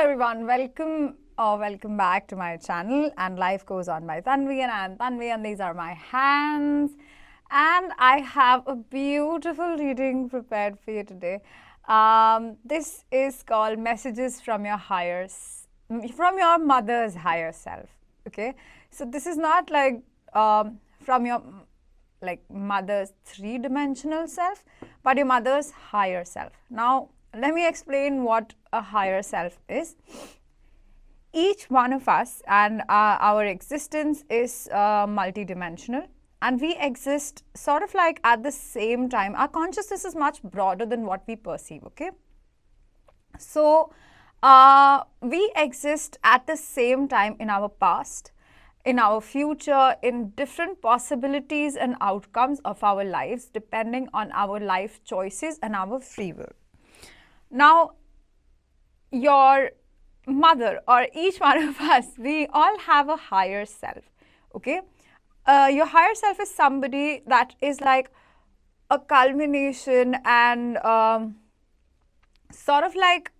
everyone, welcome back to my channel and Life Goes On by Tanvi, and I am Tanvi and these are my hands, and I have a beautiful reading prepared for you today. This is called Messages from Your from your mother's higher self. Okay, so this is not like from your mother's three-dimensional self, but your mother's higher self. Now let me explain what a higher self is. Each one of us and our existence is multidimensional, and we exist sort of like at the same time. Our consciousness is much broader than what we perceive, okay? So we exist at the same time in our past, in our future, in different possibilities and outcomes of our lives depending on our life choices and our free will. Now, your mother or each one of us, we all have a higher self, okay? Your higher self is somebody that is like a culmination and sort of like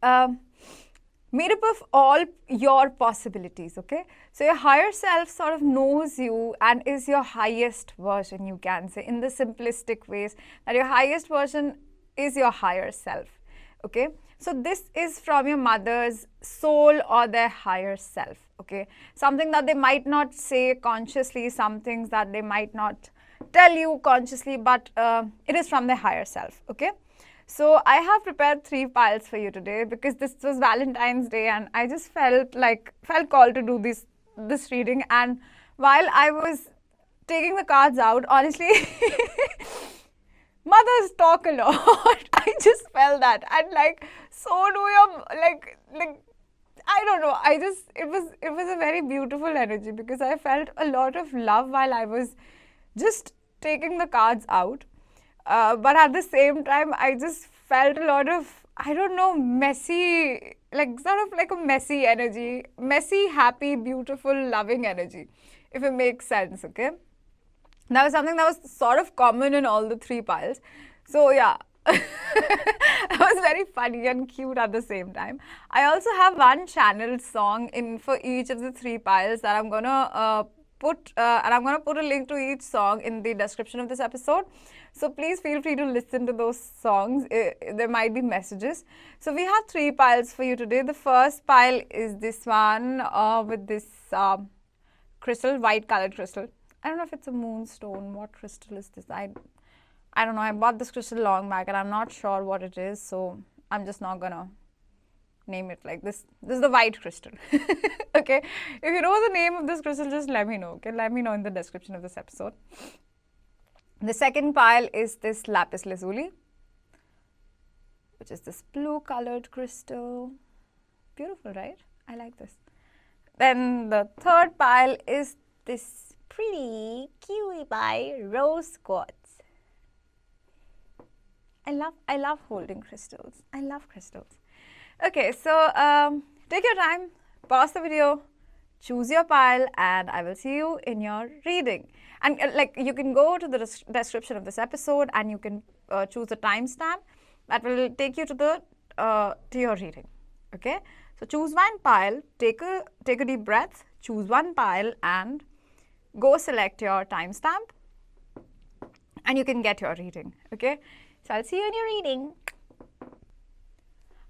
made up of all your possibilities, okay? So your higher self sort of knows you and is your highest version, you can say, in the simplistic ways, that your highest version is your higher self. Okay, so this is from your mother's soul or their higher self, okay? Something that they might not say consciously, some things that they might not tell you consciously, but it is from their higher self, okay? So I have prepared 3 piles for you today because this was Valentine's Day and I just felt called to do this reading. And while I was taking the cards out, honestly, mothers talk a lot. I just felt that, and so do your I don't know. It was a very beautiful energy because I felt a lot of love while I was just taking the cards out. But at the same time, I just felt a lot of, I don't know, messy, sort of like a messy energy, messy, happy, beautiful, loving energy, if it makes sense. Okay. That was something that was sort of common in all the 3 piles. So yeah, it was very funny and cute at the same time. I also have one channeled song in for each of the 3 piles that I'm gonna put a link to each song in the description of this episode. So please feel free to listen to those songs. There might be messages. So we have 3 piles for you today. The first pile is this one with this crystal, white colored crystal. I don't know if it's a moonstone. What crystal is this? I don't know. I bought this crystal long back and I'm not sure what it is. So I'm just not gonna name it like this. This is the white crystal. Okay. If you know the name of this crystal, just let me know. Okay. Let me know in the description of this episode. The second pile is this Lapis Lazuli, which is this blue colored crystal. Beautiful, right? I like this. Then the third pile is this pretty kiwi by rose quartz. I love holding crystals. I love crystals. Okay, so take your time, pause the video, choose your pile, and I will see you in your reading. And you can go to the description of this episode and you can choose a timestamp that will take you to your reading. Okay, so choose one pile, take a deep breath, choose one pile, and go select your timestamp and you can get your reading, okay? So I'll see you in your reading.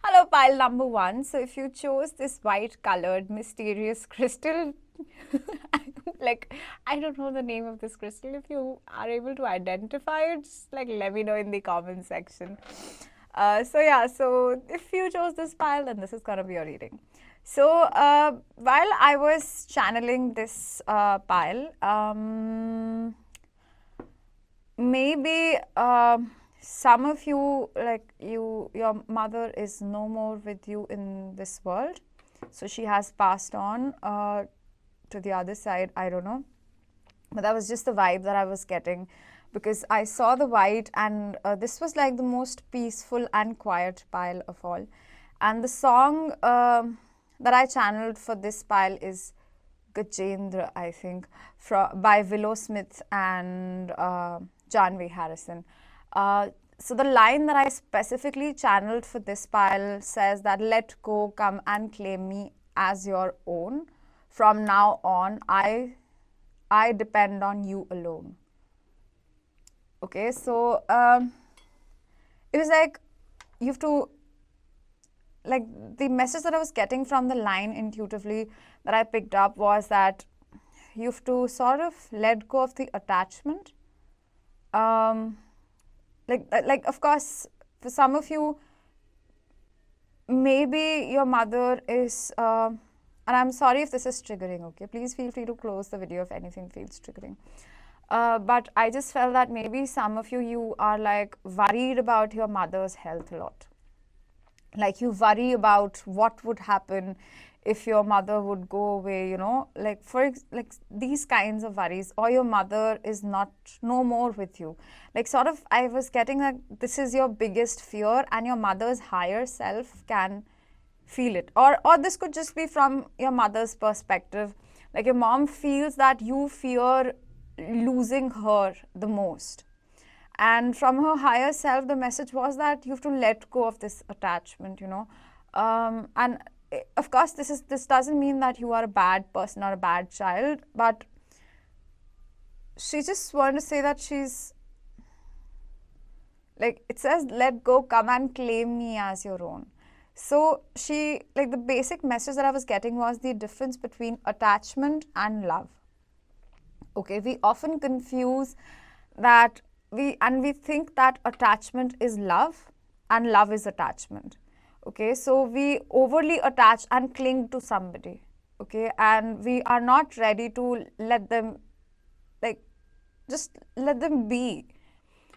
Hello, pile number 1. So if you chose this white colored mysterious crystal, I don't know the name of this crystal. If you are able to identify it, just let me know in the comment section. So yeah, so if you chose this pile, then this is gonna be your reading. So while I was channeling this pile, maybe some of you, your mother is no more with you in this world. So she has passed on to the other side. I don't know. But that was just the vibe that I was getting because I saw the white, and this was like the most peaceful and quiet pile of all. And the song that I channeled for this pile is Gajendra, I think, by WILLOW and Jahnavi Harrison. So the line that I specifically channeled for this pile says that let go, come and claim me as your own. From now on, I depend on you alone. Okay, so it was like you have to, like the message that I was getting from the line intuitively that I picked up was that you have to sort of let go of the attachment. Like of course, for some of you, maybe your mother is, and I'm sorry if this is triggering, okay? Please feel free to close the video if anything feels triggering. But I just felt that maybe some of you are like worried about your mother's health a lot. Like you worry about what would happen if your mother would go away, you know, like like these kinds of worries, or your mother is no more with you. Like sort of, I was getting that this is your biggest fear, and your mother's higher self can feel it. Or this could just be from your mother's perspective. Like your mom feels that you fear losing her the most. And from her higher self, the message was that you have to let go of this attachment, you know. And of course, this doesn't mean that you are a bad person or a bad child, but she just wanted to say that she's, like, it says, let go, come and claim me as your own. So she, like, the basic message that I was getting was the difference between attachment and love. Okay, we often confuse that we think that attachment is love and love is attachment. Okay, so we overly attach and cling to somebody. Okay, and we are not ready to let them, like, just let them be.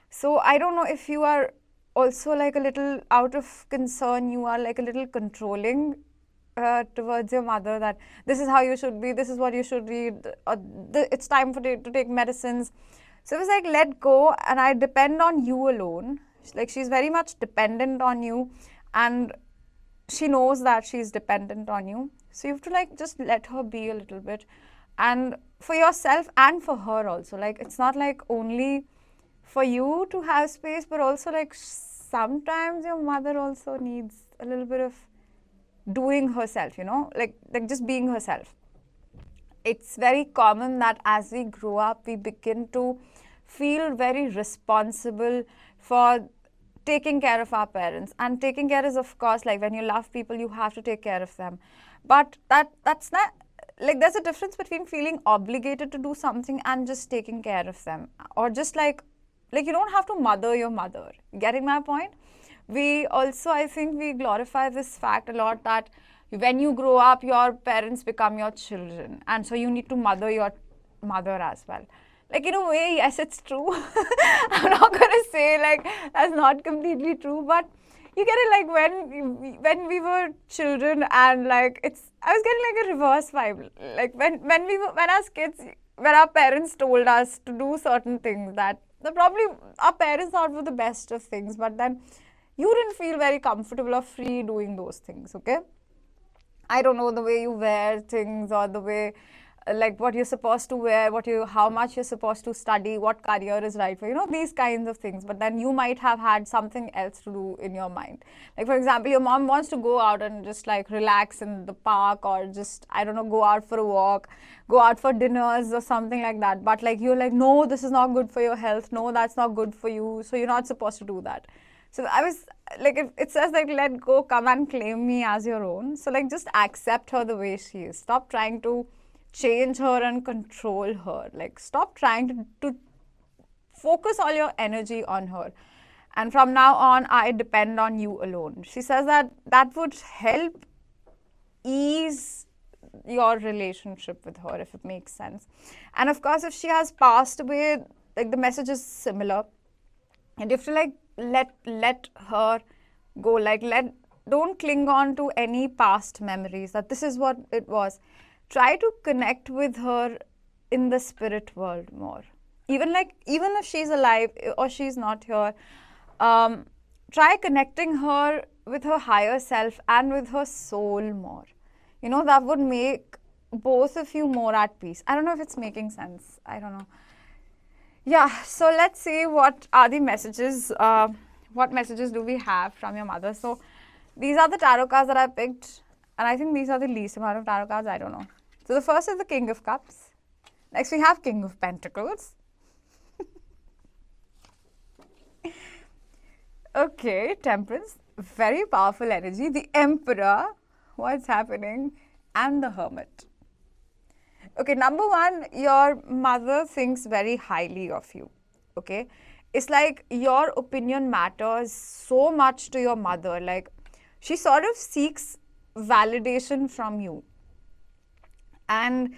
So I don't know if you are also like a little out of concern, you are like a little controlling towards your mother, that this is how you should be, this is what you should read, it's time for to take medicines. So it was like, let go, and I depend on you alone. Like she's very much dependent on you, and she knows that she's dependent on you. So you have to like just let her be a little bit, and for yourself and for her also. Like it's not like only for you to have space, but also like sometimes your mother also needs a little bit of doing herself, you know, like just being herself. It's very common that as we grow up, we begin to feel very responsible for taking care of our parents. And taking care is, of course, like when you love people, you have to take care of them. But that's not, like there's a difference between feeling obligated to do something and just taking care of them. Or just like you don't have to mother your mother. Getting my point? We also, I think we glorify this fact a lot that when you grow up, your parents become your children. And so you need to mother your mother as well. Like in a way, yes, it's true. I'm not going to say like that's not completely true, but you get it, like when we were children, and like I was getting like a reverse vibe. Like when as kids, when our parents told us to do certain things that probably our parents thought were the best of things, but then you didn't feel very comfortable or free doing those things, okay? I don't know, the way you wear things, or the way, like what you're supposed to wear, how much you're supposed to study, what career is right for you, know, these kinds of things. But then you might have had something else to do in your mind. Like for example, your mom wants to go out and just like relax in the park, or just, I don't know, go out for a walk, go out for dinners or something like that. But like you're like, no, this is not good for your health. No, that's not good for you. So you're not supposed to do that. So I was like, it says like, let go, come and claim me as your own. So like, just accept her the way she is. Stop trying to change her and control her. Like, stop trying to focus all your energy on her. And from now on, I depend on you alone. She says that would help ease your relationship with her, if it makes sense. And of course, if she has passed away, like the message is similar. And you have to like let her go. Like don't cling on to any past memories, that this is what it was. Try to connect with her in the spirit world more. Even if she's alive or she's not here, try connecting her with her higher self and with her soul more. You know, that would make both of you more at peace. I don't know if it's making sense. I don't know. Yeah, so let's see what are the messages what messages do we have from your mother? So these are the tarot cards that I picked, and I think these are the least amount of tarot cards. I don't know. So the first is the King of Cups. Next we have King of Pentacles. Okay, Temperance, very powerful energy. The Emperor, what's happening? And the Hermit. Okay, number one, your mother thinks very highly of you. Okay, it's like your opinion matters so much to your mother. Like, she sort of seeks validation from you. And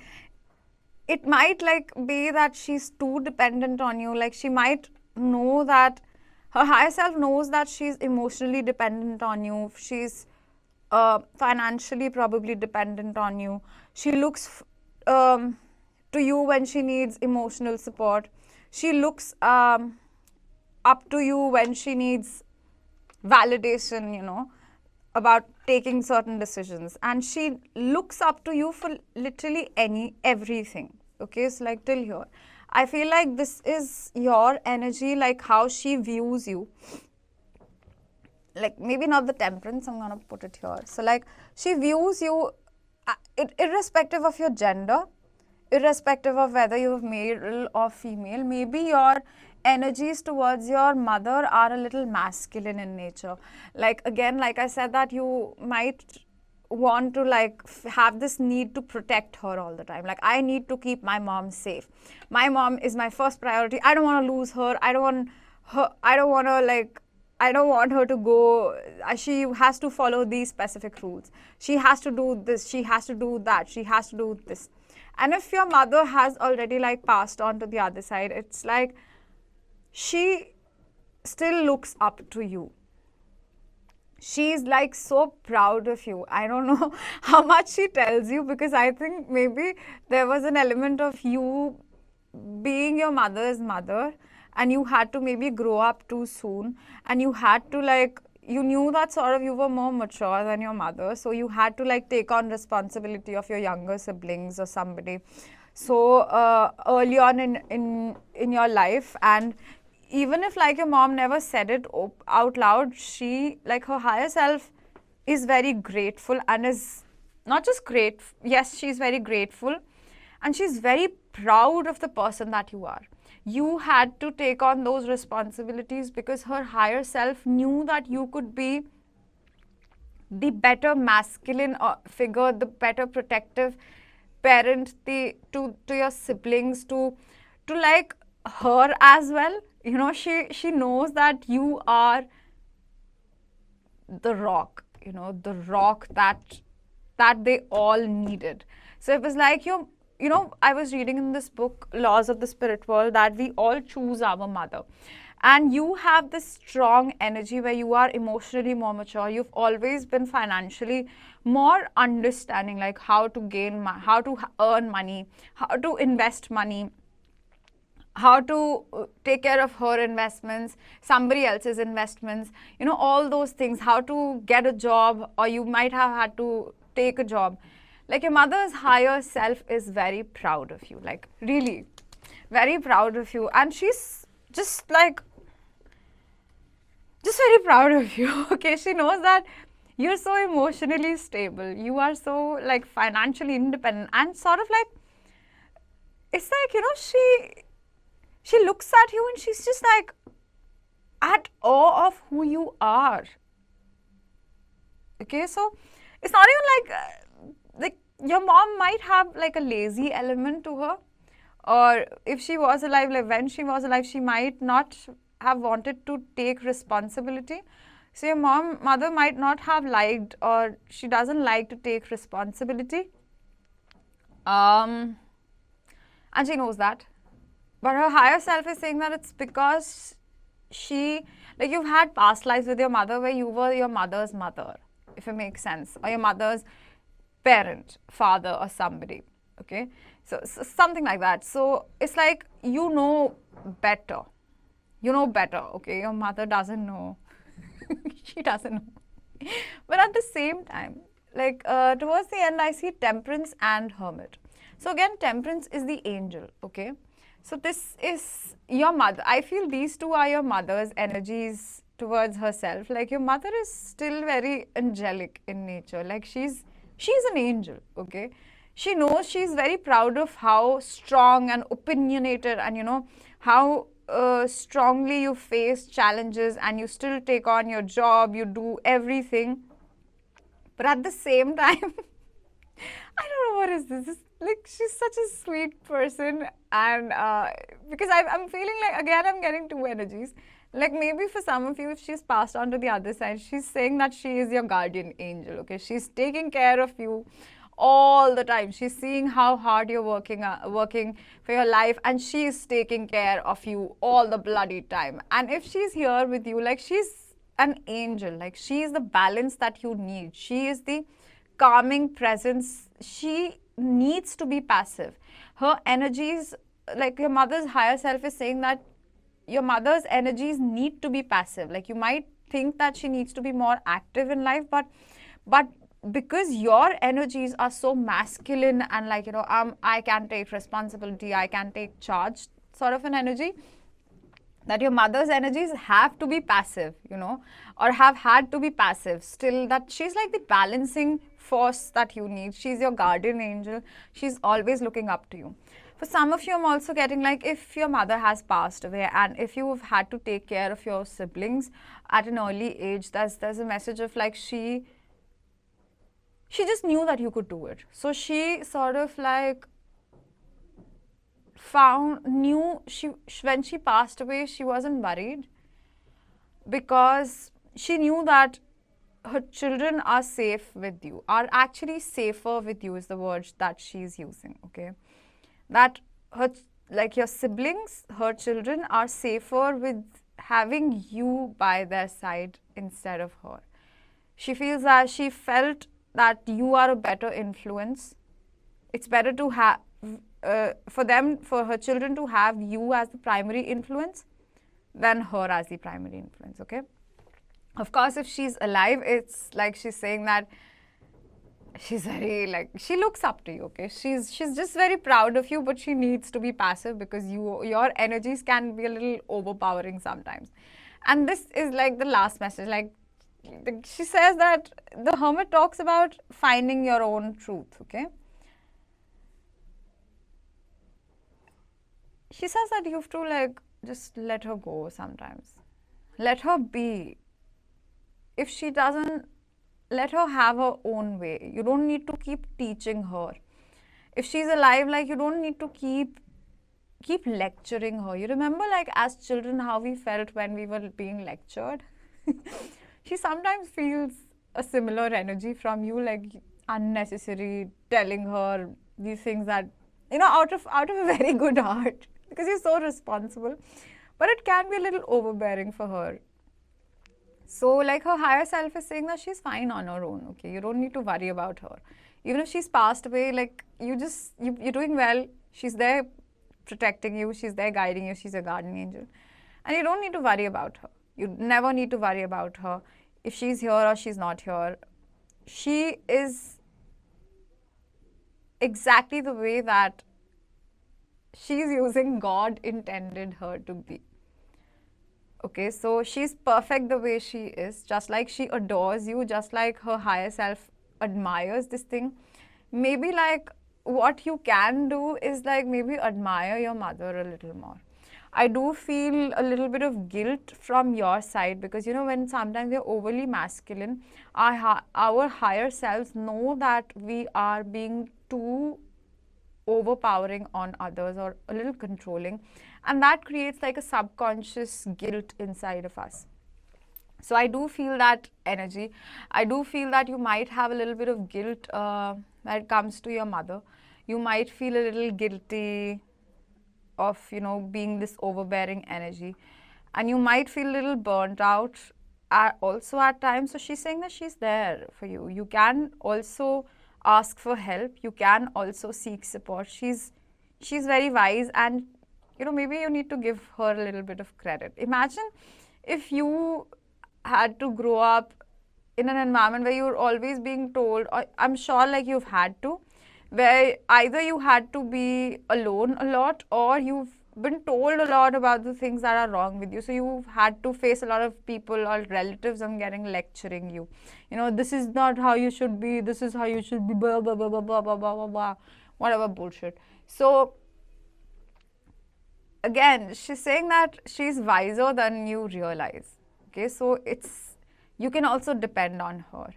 it might like be that she's too dependent on you. Like, she might know that her higher self knows that she's emotionally dependent on you. She's financially probably dependent on you. She looks to you when she needs emotional support. She looks up to you when she needs validation, you know, about taking certain decisions. And she looks up to you for literally everything. Okay, it's like till here. I feel like this is your energy, like how she views you. Like, maybe not the Temperance, I'm gonna put it here. So like, she views you irrespective of your gender, irrespective of whether you're male or female. Maybe your energies towards your mother are a little masculine in nature. Like, again, like I said, that you might want to like have this need to protect her all the time. Like, I need to keep my mom safe. My mom is my first priority. I don't want to lose her. I don't want her to go. She has to follow these specific rules. She has to do this. She has to do that. She has to do this. And if your mother has already like passed on to the other side, it's like she still looks up to you. She's like so proud of you. I don't know how much she tells you, because I think maybe there was an element of you being your mother's mother, and you had to maybe grow up too soon, and you had to like, you knew that sort of you were more mature than your mother, so you had to like take on responsibility of your younger siblings or somebody so early on in your life. And even if like your mom never said it out loud, she, like, her higher self is very grateful, and is not just great, yes, she's very grateful, and she's very proud of the person that you are. You had to take on those responsibilities because her higher self knew that you could be the better masculine figure, the better protective parent to your siblings, to like her as well. You know, she knows that you are the rock, you know, the rock that they all needed. So it was like, you know, I was reading in this book, Laws of the Spirit World, that we all choose our mother. And you have this strong energy where you are emotionally more mature. You've always been financially more understanding, like how to gain, how to earn money, how to invest money, how to take care of her investments, somebody else's investments, you know, all those things, how to get a job, or you might have had to take a job. Like, your mother's higher self is very proud of you, like really very proud of you. And she's just like, just very proud of you. Okay, she knows that you're so emotionally stable, you are so like financially independent, and sort of like, it's like, you know, she looks at you and she's just like at awe of who you are. Okay, so it's not even like your mom might have like a lazy element to her, or if she was alive, like when she was alive, she might not have wanted to take responsibility. So your mother might not have liked, or she doesn't like to take responsibility, and she knows that. But her higher self is saying that it's because like, you've had past lives with your mother where you were your mother's mother, if it makes sense, or your mother's parent, father, or somebody. Okay, so something like that. So it's like, you know better. You know better. Okay, your mother doesn't know. She doesn't know. But at the same time, like towards the end, I see Temperance and Hermit. So again, Temperance is the angel. Okay. So this is your mother. I feel these two are your mother's energies towards herself. Like your mother is still very angelic in nature. Like she's an angel, okay? She knows, she's very proud of how strong and opinionated and how strongly you face challenges and you still take on your job, you do everything. But at the same time, I don't know what is this. Like she's such a sweet person, and because I'm feeling like again I'm getting two energies. Like maybe for some of you, if she's passed on to the other side, she's saying that she is your guardian angel. Okay, she's taking care of you all the time. She's seeing how hard you're working for your life, and she's taking care of you all the bloody time. And if she's here with you, like she's an angel. Like she is the balance that you need. She is the calming presence. She needs to be passive. Her energies, like your mother's higher self is saying that your mother's energies need to be passive. Like you might think that she needs to be more active in life, but because your energies are so masculine and like I can take responsibility, I can take charge sort of an energy, that your mother's energies have to be passive, or have had to be passive. Still, that she's like the balancing force that you need. She's your guardian angel. She's always looking up to you. For some of you, I'm also getting like if your mother has passed away and if you've had to take care of your siblings at an early age, there's a message of like she just knew that you could do it. So she sort of like knew when she passed away, she wasn't worried because she knew that her children are safe with you, are actually safer with you is the word that she's using, okay? That her, like your siblings, her children are safer with having you by their side instead of her. She felt that you are a better influence. It's better to have for her children to have you as the primary influence than her as the primary influence, okay? Of course, if she's alive, it's like she's saying that she's very like, she looks up to you, okay? She's just very proud of you, but she needs to be passive because your energies can be a little overpowering sometimes. And this is like the last message, like she says that the hermit talks about finding your own truth, okay? She says that you have to like just let her go sometimes. Let her be. If she doesn't, let her have her own way. You don't need to keep teaching her. If she's alive, like you don't need to keep lecturing her. You remember like as children how we felt when we were being lectured? She sometimes feels a similar energy from you, like unnecessary telling her these things that, out of a very good heart. Because you're so responsible, but it can be a little overbearing for her. So like her higher self is saying that she's fine on her own, okay? You don't need to worry about her. Even if she's passed away, like you're doing well. She's there protecting you. She's there guiding you. She's a guardian angel. And you don't need to worry about her. You never need to worry about her. If she's here or she's not here, she is exactly the way that she's using God intended her to be. Okay, so she's perfect the way she is, just like she adores you, just like her higher self admires this thing. Maybe like what you can do is like maybe admire your mother a little more. I do feel a little bit of guilt from your side because when sometimes we're overly masculine, our higher selves know that we are being too overpowering on others or a little controlling, and that creates like a subconscious guilt inside of us. So I do feel that energy. I do feel that you might have a little bit of guilt when it comes to your mother. You might feel a little guilty of being this overbearing energy, and you might feel a little burnt out also at times. So she's saying that she's there for you. You can also ask for help. You can also seek support. She's very wise, and maybe you need to give her a little bit of credit. Imagine if you had to grow up in an environment where you're always being told, or I'm sure like you've had to, where either you had to be alone a lot or you've been told a lot about the things that are wrong with you. So you've had to face a lot of people or relatives on getting lecturing you. You know, this is not how you should be, this is how you should be, blah, blah, blah, blah, blah, blah, blah, blah, blah, whatever bullshit. So again, she's saying that she's wiser than you realize. Okay, so you can also depend on her.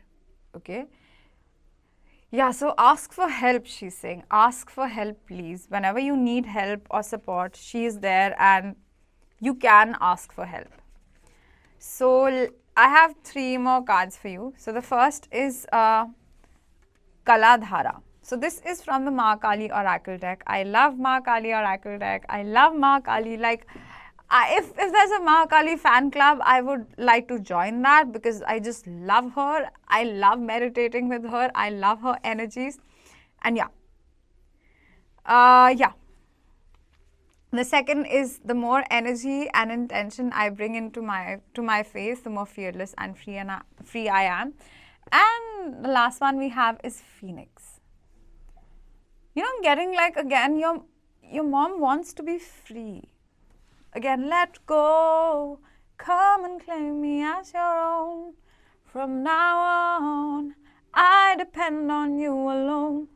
Okay. Yeah, so ask for help, she's saying. Ask for help, please. Whenever you need help or support, she is there and you can ask for help. So I have 3 more cards for you. So the first is Kaladhara. So this is from the Ma Kali Oracle deck. I love Ma Kali Oracle deck. I love Ma Kali. Like, if there's a Ma Kali fan club, I would like to join that because I just love her. I love meditating with her. I love her energies. And yeah. Yeah. The second is the more energy and intention I bring into my faith, the more fearless and free I am. And the last one we have is Phoenix. You know, I'm getting like, again, your mom wants to be free. Again, let go, come and claim me as your own. From now on, I depend on you alone.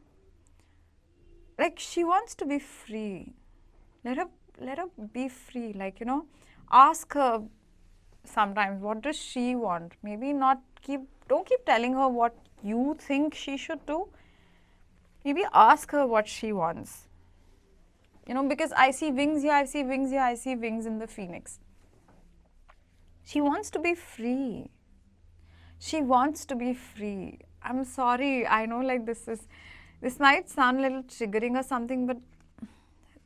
Like, she wants to be free. Let her be free. Like, you know, ask her sometimes, what does she want? Maybe don't keep telling her what you think she should do. Maybe ask her what she wants. You know, because I see wings here, I see wings here, I see wings in the Phoenix. She wants to be free. She wants to be free. I'm sorry, I know like this might sound a little triggering or something, but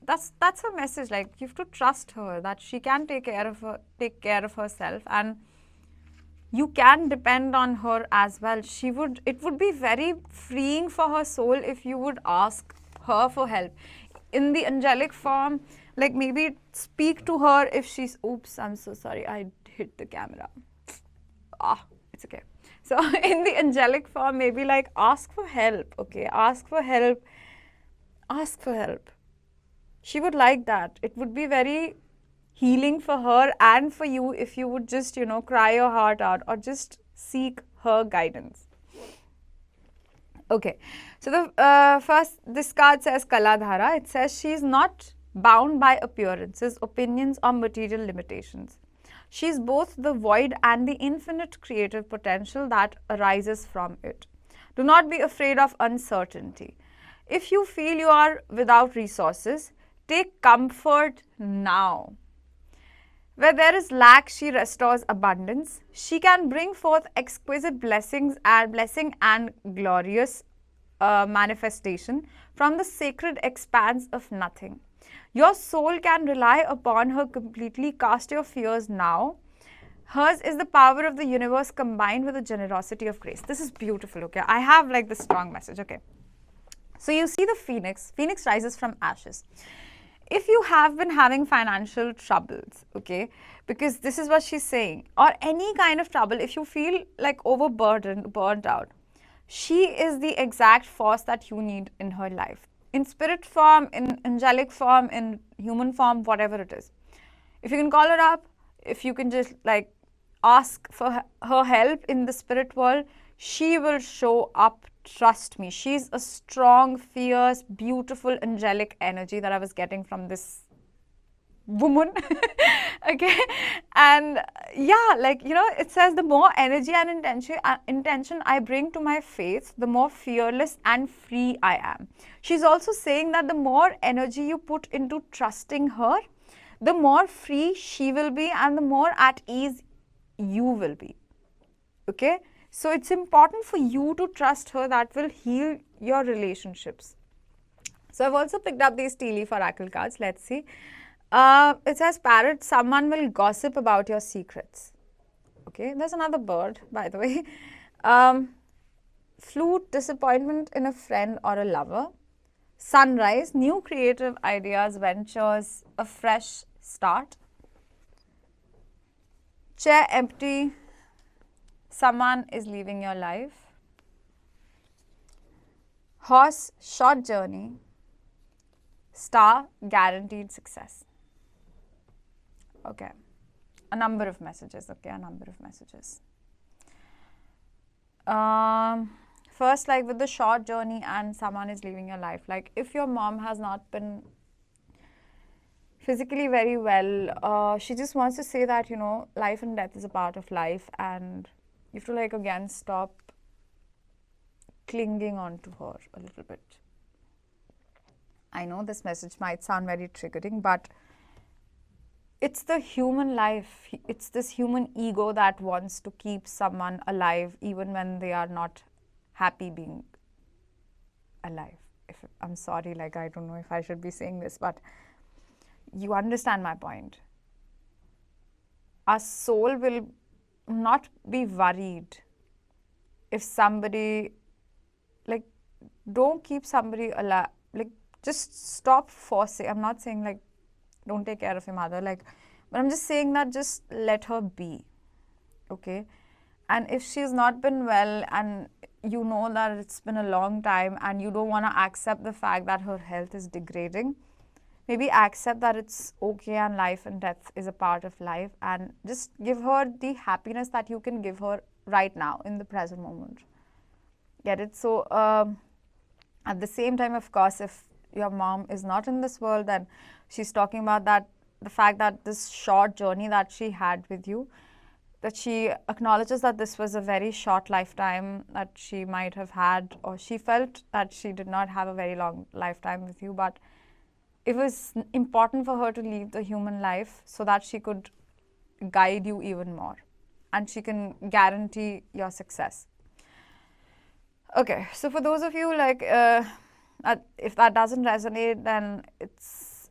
that's her message. Like, you have to trust her that she can take care of herself, and you can depend on her as well. It would be very freeing for her soul if you would ask her for help in the angelic form. Like, maybe speak to her if she's, oops, I'm so sorry, I hit the camera. It's okay. So in the angelic form, maybe like ask for help. Okay, ask for help. She would like that. It would be very healing for her and for you if you would just, you know, cry your heart out or just seek her guidance. Okay, so the first, this card says Kaladhara. It says she is not bound by appearances, opinions, or material limitations. She is both the void and the infinite creative potential that arises from it. Do not be afraid of uncertainty. If you feel you are without resources, take comfort now. Where there is lack, she restores abundance. She can bring forth exquisite blessing and glorious manifestation from the sacred expanse of nothing. Your soul can rely upon her completely. Cast your fears now. Hers is the power of the universe combined with the generosity of grace. This is beautiful, okay? I have like this strong message, okay? So you see the Phoenix. Phoenix rises from ashes. If you have been having financial troubles, okay, because this is what she's saying, or any kind of trouble, if you feel like overburdened, burnt out, she is the exact force that you need in her life. In spirit form, in angelic form, in human form, whatever it is. If you can call her up, if you can just like ask for her help in the spirit world, she will show up. Trust me, she's a strong, fierce, beautiful, angelic energy that I was getting from this woman. Okay, and yeah, like, you know, it says the more energy and intention I bring to my faith, the more fearless and free I am. She's also saying that the more energy you put into trusting her, the more free she will be and the more at ease you will be. Okay, so it's important for you to trust her. That will heal your relationships. So I've also picked up these tea leaf oracle cards. Let's see. It says, parrot, someone will gossip about your secrets. Okay, there's another bird, by the way. Flute, disappointment in a friend or a lover. Sunrise, new creative ideas, ventures, a fresh start. Chair empty, someone is leaving your life. Horse, short journey. Star, guaranteed success. Okay. A number of messages. Okay, a number of messages. First, like with the short journey and someone is leaving your life, like if your mom has not been physically very well, she just wants to say that, you know, life and death is a part of life, and you have to, like, again stop clinging on to her a little bit. I know this message might sound very triggering, but it's the human life. It's this human ego that wants to keep someone alive even when they are not happy being alive. If I'm sorry, like, I don't know if I should be saying this, but you understand my point. Our soul will not be worried if somebody, like, don't keep somebody alive. Like, just stop forcing. I'm not saying, like, don't take care of your mother, like, but I'm just saying that just let her be, okay? And if she's not been well and you know that it's been a long time and you don't want to accept the fact that her health is degrading, maybe accept that it's okay and life and death is a part of life, and just give her the happiness that you can give her right now in the present moment. Get it? So at the same time, of course, if your mom is not in this world, then she's talking about that the fact that this short journey that she had with you, that she acknowledges that this was a very short lifetime that she might have had, or she felt that she did not have a very long lifetime with you, but it was important for her to leave the human life so that she could guide you even more and she can guarantee your success. Okay, so for those of you, like, if that doesn't resonate, then it's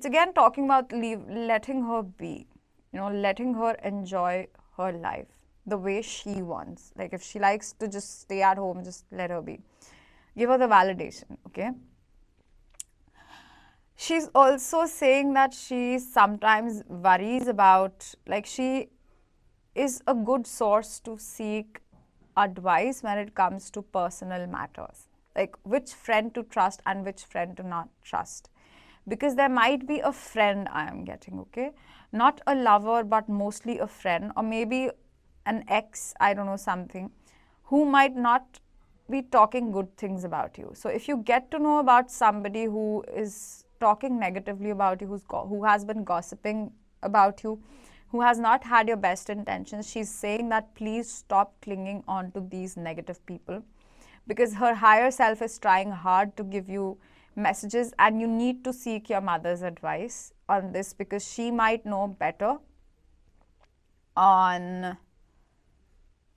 again talking about letting her be, you know, letting her enjoy her life the way she wants. Like, if she likes to just stay at home, just let her be. Give her the validation, okay? She's also saying that she sometimes worries about, like, she is a good source to seek advice when it comes to personal matters, like which friend to trust and which friend to not trust, because there might be a friend, I am getting, okay, not a lover but mostly a friend, or maybe an ex, I don't know, something, who might not be talking good things about you. So if you get to know about somebody who is talking negatively about you, who has been gossiping about you, who has not had your best intentions, she's saying that please stop clinging on to these negative people, because her higher self is trying hard to give you messages, and you need to seek your mother's advice on this, because she might know better on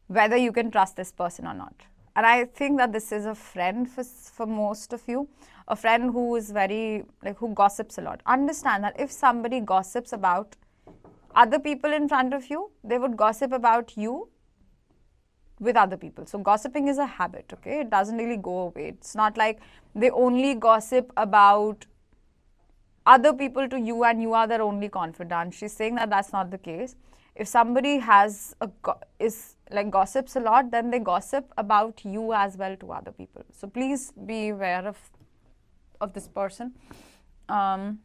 whether you can trust this person or not. And I think that this is a friend for most of you, a friend who is very, like, who gossips a lot. Understand that if somebody gossips about other people in front of you, they would gossip about you with other people. So gossiping is a habit, okay? It doesn't really go away. It's not like they only gossip about other people to you and you are their only confidant. She's saying that that's not the case. If somebody gossips a lot, then they gossip about you as well to other people. So please be aware of this person, of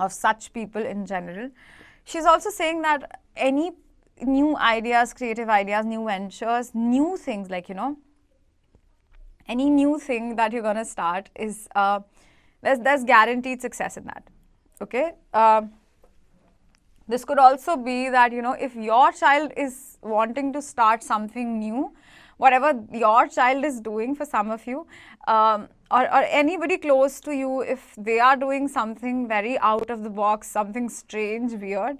such people in general. She's also saying that any new ideas, creative ideas, new ventures, new things, like, you know, any new thing that you're going to start is, there's guaranteed success in that, okay? This could also be that, you know, if your child is wanting to start something new, whatever your child is doing, for some of you, or anybody close to you, if they are doing something very out of the box, something strange, weird,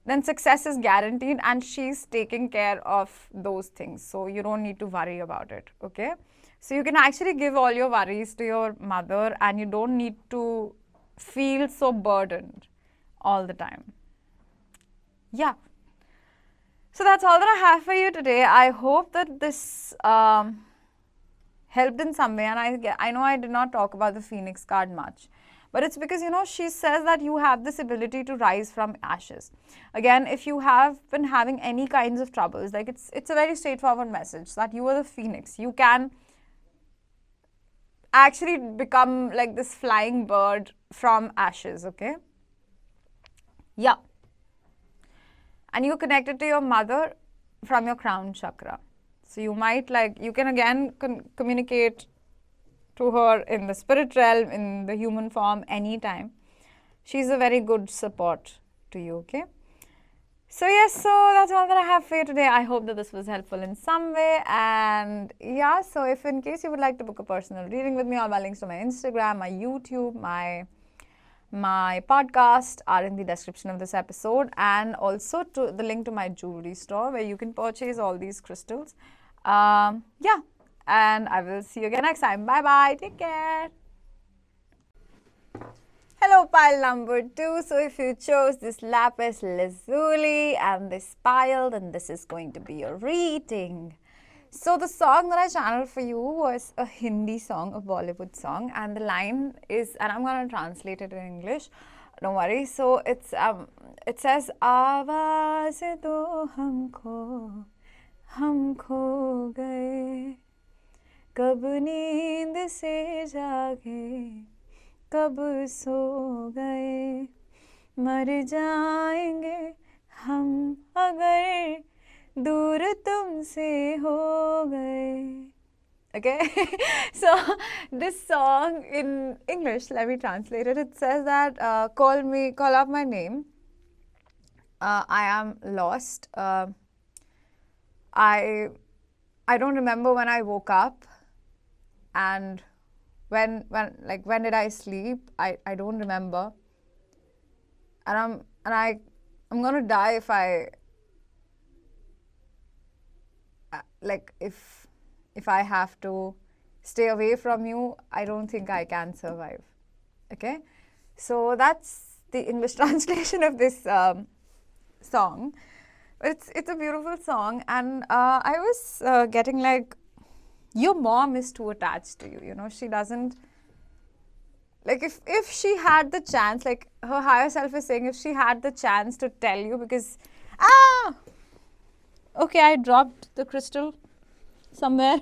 then success is guaranteed, and she's taking care of those things. So you don't need to worry about it, okay? So you can actually give all your worries to your mother, and you don't need to feel so burdened all the time. Yeah. So that's all that I have for you today. I hope that this helped in some way. And I know I did not talk about the Phoenix card much, but it's because, you know, she says that you have this ability to rise from ashes. Again, if you have been having any kinds of troubles, like, it's a very straightforward message that you are the Phoenix. You can actually become like this flying bird from ashes, okay? Yeah. And you're connected to your mother from your crown chakra. So you might you can again communicate to her in the spirit realm, in the human form, anytime. She's a very good support to you, okay? So yes, so that's all that I have for you today. I hope that this was helpful in some way. And yeah, so if in case you would like to book a personal reading with me, all my links to my Instagram, my YouTube, my podcast are in the description of this episode, and also to the link to my jewelry store where you can purchase all these crystals. Yeah, and I will see you again next time. Bye bye. Take care. Hello, pile number 2. So if you chose this Lapis Lazuli and this pile, then this is going to be your reading. So the song that I channeled for you was a Hindi song, a Bollywood song, and the line is, and I'm going to translate it in English, don't worry. So it says, Aawaz do humko, hum kho gaye, kab neend se jaage, कब सो गए मर जाएंगे हम अगर दूर तुमसे हो गए. Okay, so this song in English, let me translate it. It says that call out my name. I am lost. I don't remember when I woke up, and when did I sleep? I don't remember. And I'm gonna die if I if I have to stay away from you. I don't think I can survive. Okay, so that's the English translation of this song. It's a beautiful song, and I was getting your mom is too attached to you, you know. She doesn't, if she had the chance, her higher self is saying, if she had the chance to tell you, because okay, I dropped the crystal somewhere.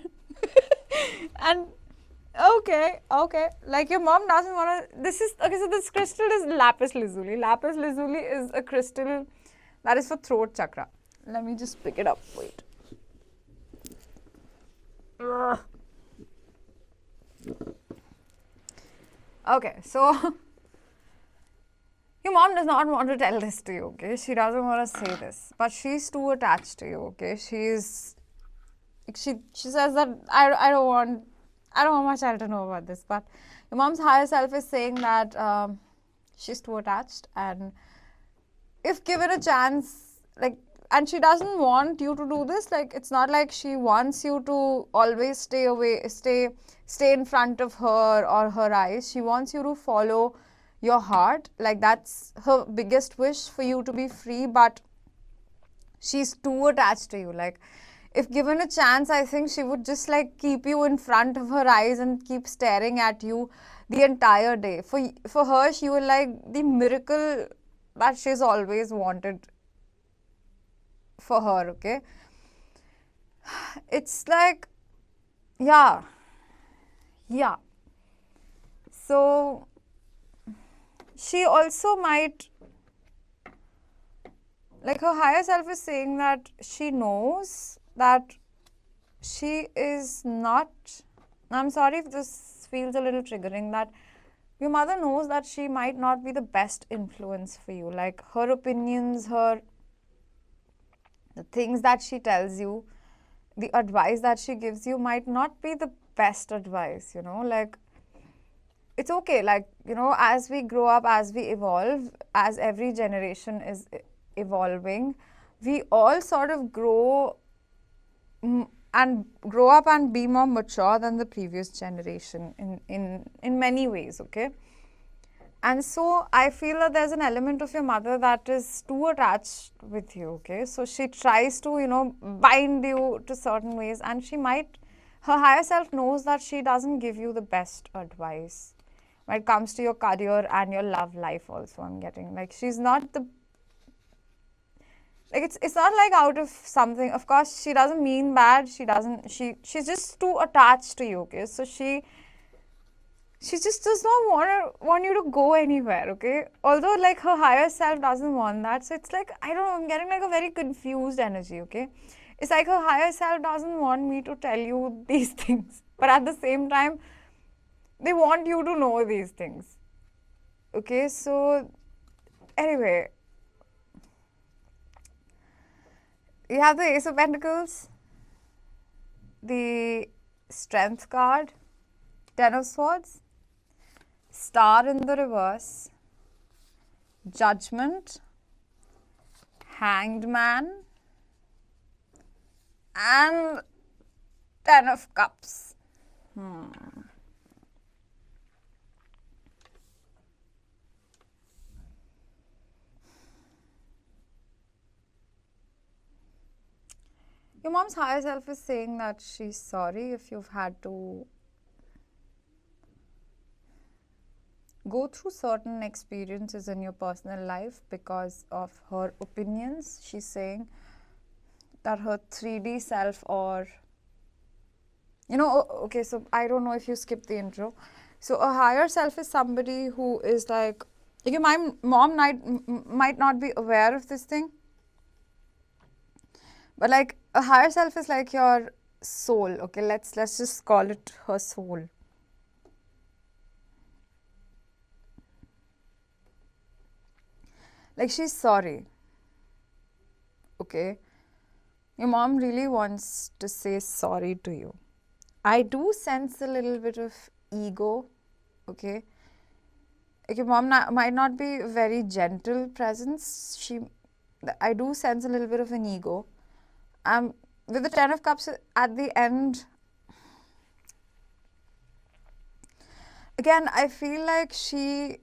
And okay, your mom doesn't want to, so this crystal is Lapis Lazuli. Lapis Lazuli is a crystal that is for throat chakra. Let me just pick it up, wait. Okay, so your mom does not want to tell this to you, okay? She doesn't want to say this, but she's too attached to you, okay? She says that I don't want my child to know about this, but your mom's higher self is saying that she's too attached, and if given a chance, and she doesn't want you to do this, it's not like she wants you to always stay in front of her or her eyes. She wants you to follow your heart. That's her biggest wish, for you to be free, but she's too attached to you. If given a chance, I think she would just keep you in front of her eyes and keep staring at you the entire day. For her, she would the miracle that she's always wanted for her, okay? It's yeah. So she also might, her higher self is saying that she knows that she is not, I'm sorry if this feels a little triggering, that your mother knows that she might not be the best influence for you. Her opinions, the things that she tells you, the advice that she gives you might not be the best advice, you know. It's okay, as we grow up, as we evolve, as every generation is evolving, we all sort of grow up and be more mature than the previous generation in many ways, okay? And so I feel that there's an element of your mother that is too attached with you, okay? So she tries to, bind you to certain ways, and her higher self knows that she doesn't give you the best advice when it comes to your career and your love life also, I'm getting. She's not the, it's not out of something. Of course, she doesn't mean bad. She's just too attached to you, okay? So she she just does not want you to go anywhere, okay? Although like her higher self doesn't want that. So it's like, I don't know, I'm getting like a very confused energy, okay? It's like her higher self doesn't want me to tell you these things. But at the same time, they want you to know these things. Okay, so anyway, we have the Ace of Pentacles, the Strength card, Ten of Swords, Star in the reverse, Judgment, Hanged Man, and Ten of Cups. Your mom's higher self is saying that she's sorry if you've had to go through certain experiences in your personal life because of her opinions. She's saying that her 3D self, or okay, so I don't know if you skipped the intro. So a higher self is somebody who is like, okay, my mom might not be aware of this thing, but like a higher self is like your soul. Okay, let's just call it her soul. Like, she's sorry. Okay, your mom really wants to say sorry to you. I do sense a little bit of ego. Okay, like your mom might not be a very gentle presence. I do sense a little bit of an ego. With the Ten of Cups at the end, again, I feel like she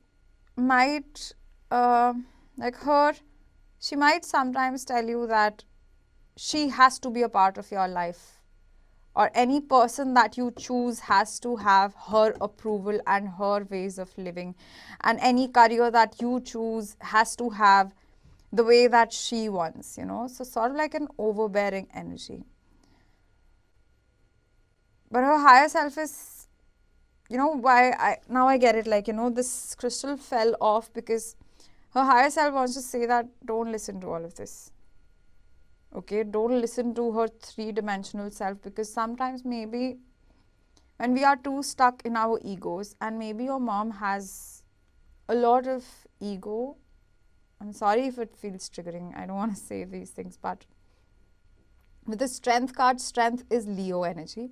might, she might sometimes tell you that she has to be a part of your life, or any person that you choose has to have her approval and her ways of living, and any career that you choose has to have the way that she wants, so sort of like an overbearing energy. But her higher self is, why now I get it, like, this crystal fell off because her higher self wants to say that don't listen to all of this. Okay, don't listen to her three-dimensional self, because sometimes maybe when we are too stuck in our egos, and maybe your mom has a lot of ego. I'm sorry if it feels triggering. I don't want to say these things, but with the Strength card, Strength is Leo energy.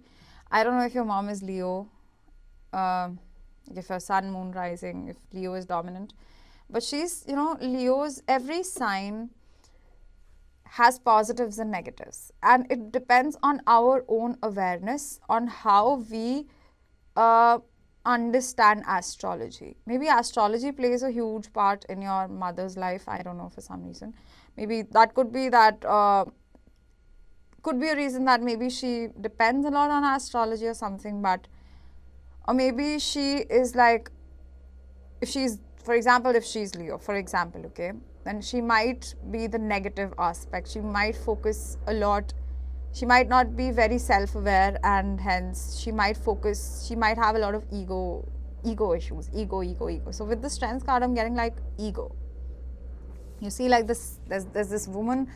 I don't know if your mom is Leo, if her sun, moon, rising, if Leo is dominant. But she's, Leo's, every sign has positives and negatives. And it depends on our own awareness on how we understand astrology. Maybe astrology plays a huge part in your mother's life. I don't know, for some reason. Maybe that could be that, could be a reason that maybe she depends a lot on astrology or something, or maybe she is like, if she's, for example, if she's Leo, for example, okay, then she might be the negative aspect. She might focus a lot. She might not be very self-aware, and hence she might have a lot of ego issues. Ego. So with the Strength card, I'm getting like ego. You see, like this, there's this woman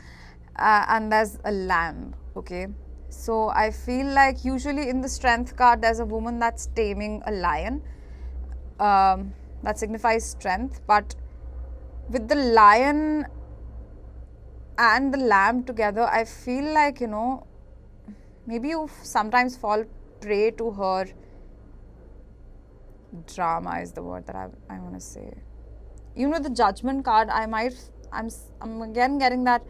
and there's a lamb, okay? So I feel like usually in the Strength card, there's a woman that's taming a lion. That signifies strength, but with the lion and the lamb together, I feel like, maybe you sometimes fall prey to her drama is the word that I want to say. Even with the Judgment card, I'm again getting that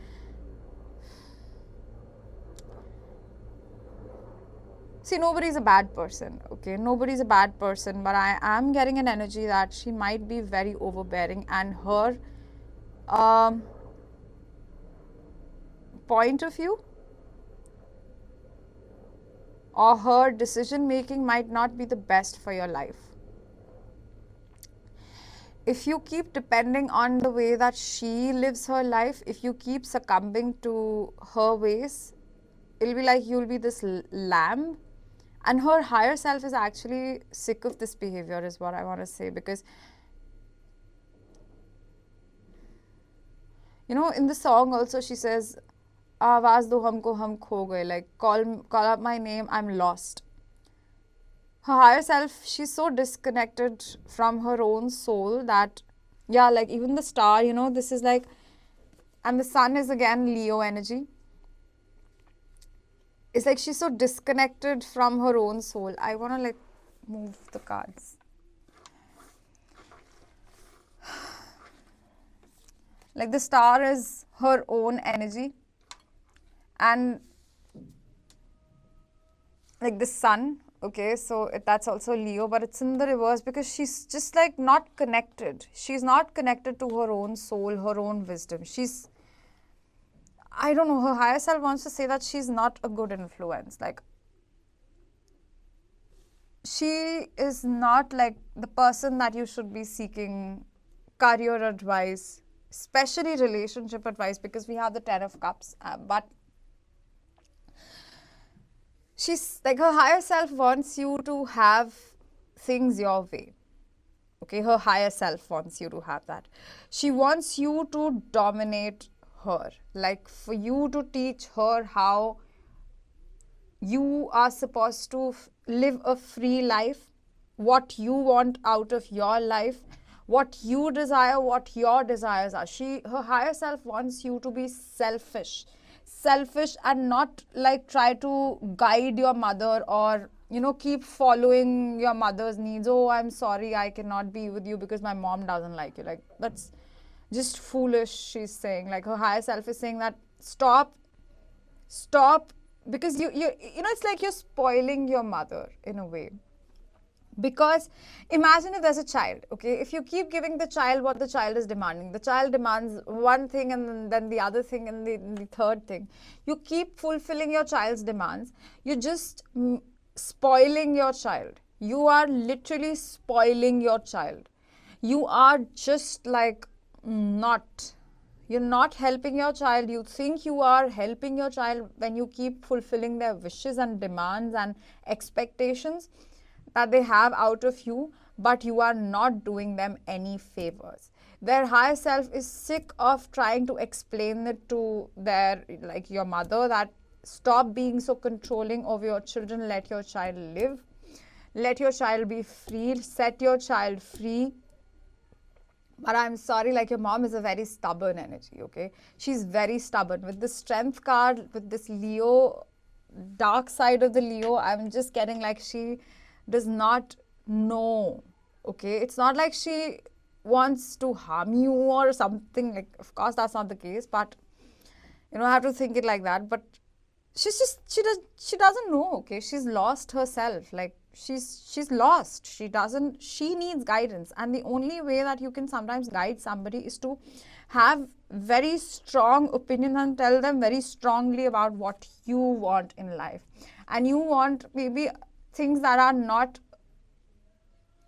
see, nobody's a bad person, okay? Nobody's a bad person, but I am getting an energy that she might be very overbearing, and her point of view or her decision making might not be the best for your life. If you keep depending on the way that she lives her life, if you keep succumbing to her ways, it'll be like you'll be this lamb, And her higher self is actually sick of this behavior, is what I want to say. Because, you know, in the song also she says, Aawaz do humko, hum kho gaye, like call up my name, I'm lost. Her higher self, she's so disconnected from her own soul that, yeah, like even the star, you know, this is like, and the sun is again Leo energy. It's like she's so disconnected from her own soul. I want to like move the cards. Like the star is her own energy, and like the sun, okay, so that's also Leo, but it's in the reverse because she's just like not connected. She's not connected to her own soul, her own wisdom. She's, I don't know, her higher self wants to say that she's not a good influence. Like, she is not like the person that you should be seeking career advice, especially relationship advice, because we have the 10 of Cups. But she's like, her higher self wants you to have things your way. Okay, her higher self wants you to have that. She wants you to dominate her, like for you to teach her how you are supposed to live a free life, what you want out of your life, what you desire, what your desires are. Her higher self wants you to be selfish and not like try to guide your mother or, you know, keep following your mother's needs. Oh, I'm sorry, I cannot be with you because my mom doesn't like you. Like, that's just foolish, she's saying. Like, her higher self is saying that stop, because you know, it's like you're spoiling your mother in a way. Because imagine if there's a child, okay, if you keep giving the child what the child is demanding, the child demands one thing and then the other thing and the third thing, you keep fulfilling your child's demands, you're just spoiling your child. You are literally spoiling your child. You are just like you're not helping your child. You think you are helping your child when you keep fulfilling their wishes and demands and expectations that they have out of you, but you are not doing them any favors. Their higher self is sick of trying to explain it to their, like your mother, that stop being so controlling of your children, let your child live, let your child be free, set your child free. But I'm sorry, like your mom is a very stubborn energy, okay? She's very stubborn. With the strength card, with this Leo, dark side of the Leo, I'm just getting like she does not know, okay? It's not like she wants to harm you or something. Like, of course, that's not the case, but you know, I have to think it like that. But she doesn't know, okay? She's lost herself. Like, she's lost. She needs guidance, and the only way that you can sometimes guide somebody is to have very strong opinion and tell them very strongly about what you want in life. And you want maybe things that are not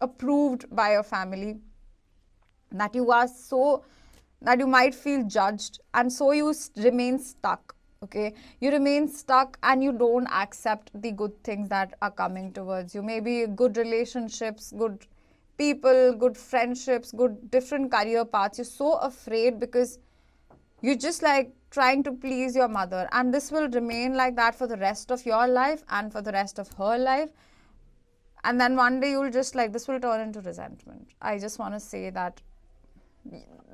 approved by your family, that you might feel judged, and so you remain stuck. Okay, you remain stuck and you don't accept the good things that are coming towards you. Maybe good relationships, good people, good friendships, good different career paths. You're so afraid because you're just like trying to please your mother, and this will remain like that for the rest of your life and for the rest of her life. And then one day you'll just like, this will turn into resentment. I just want to say that,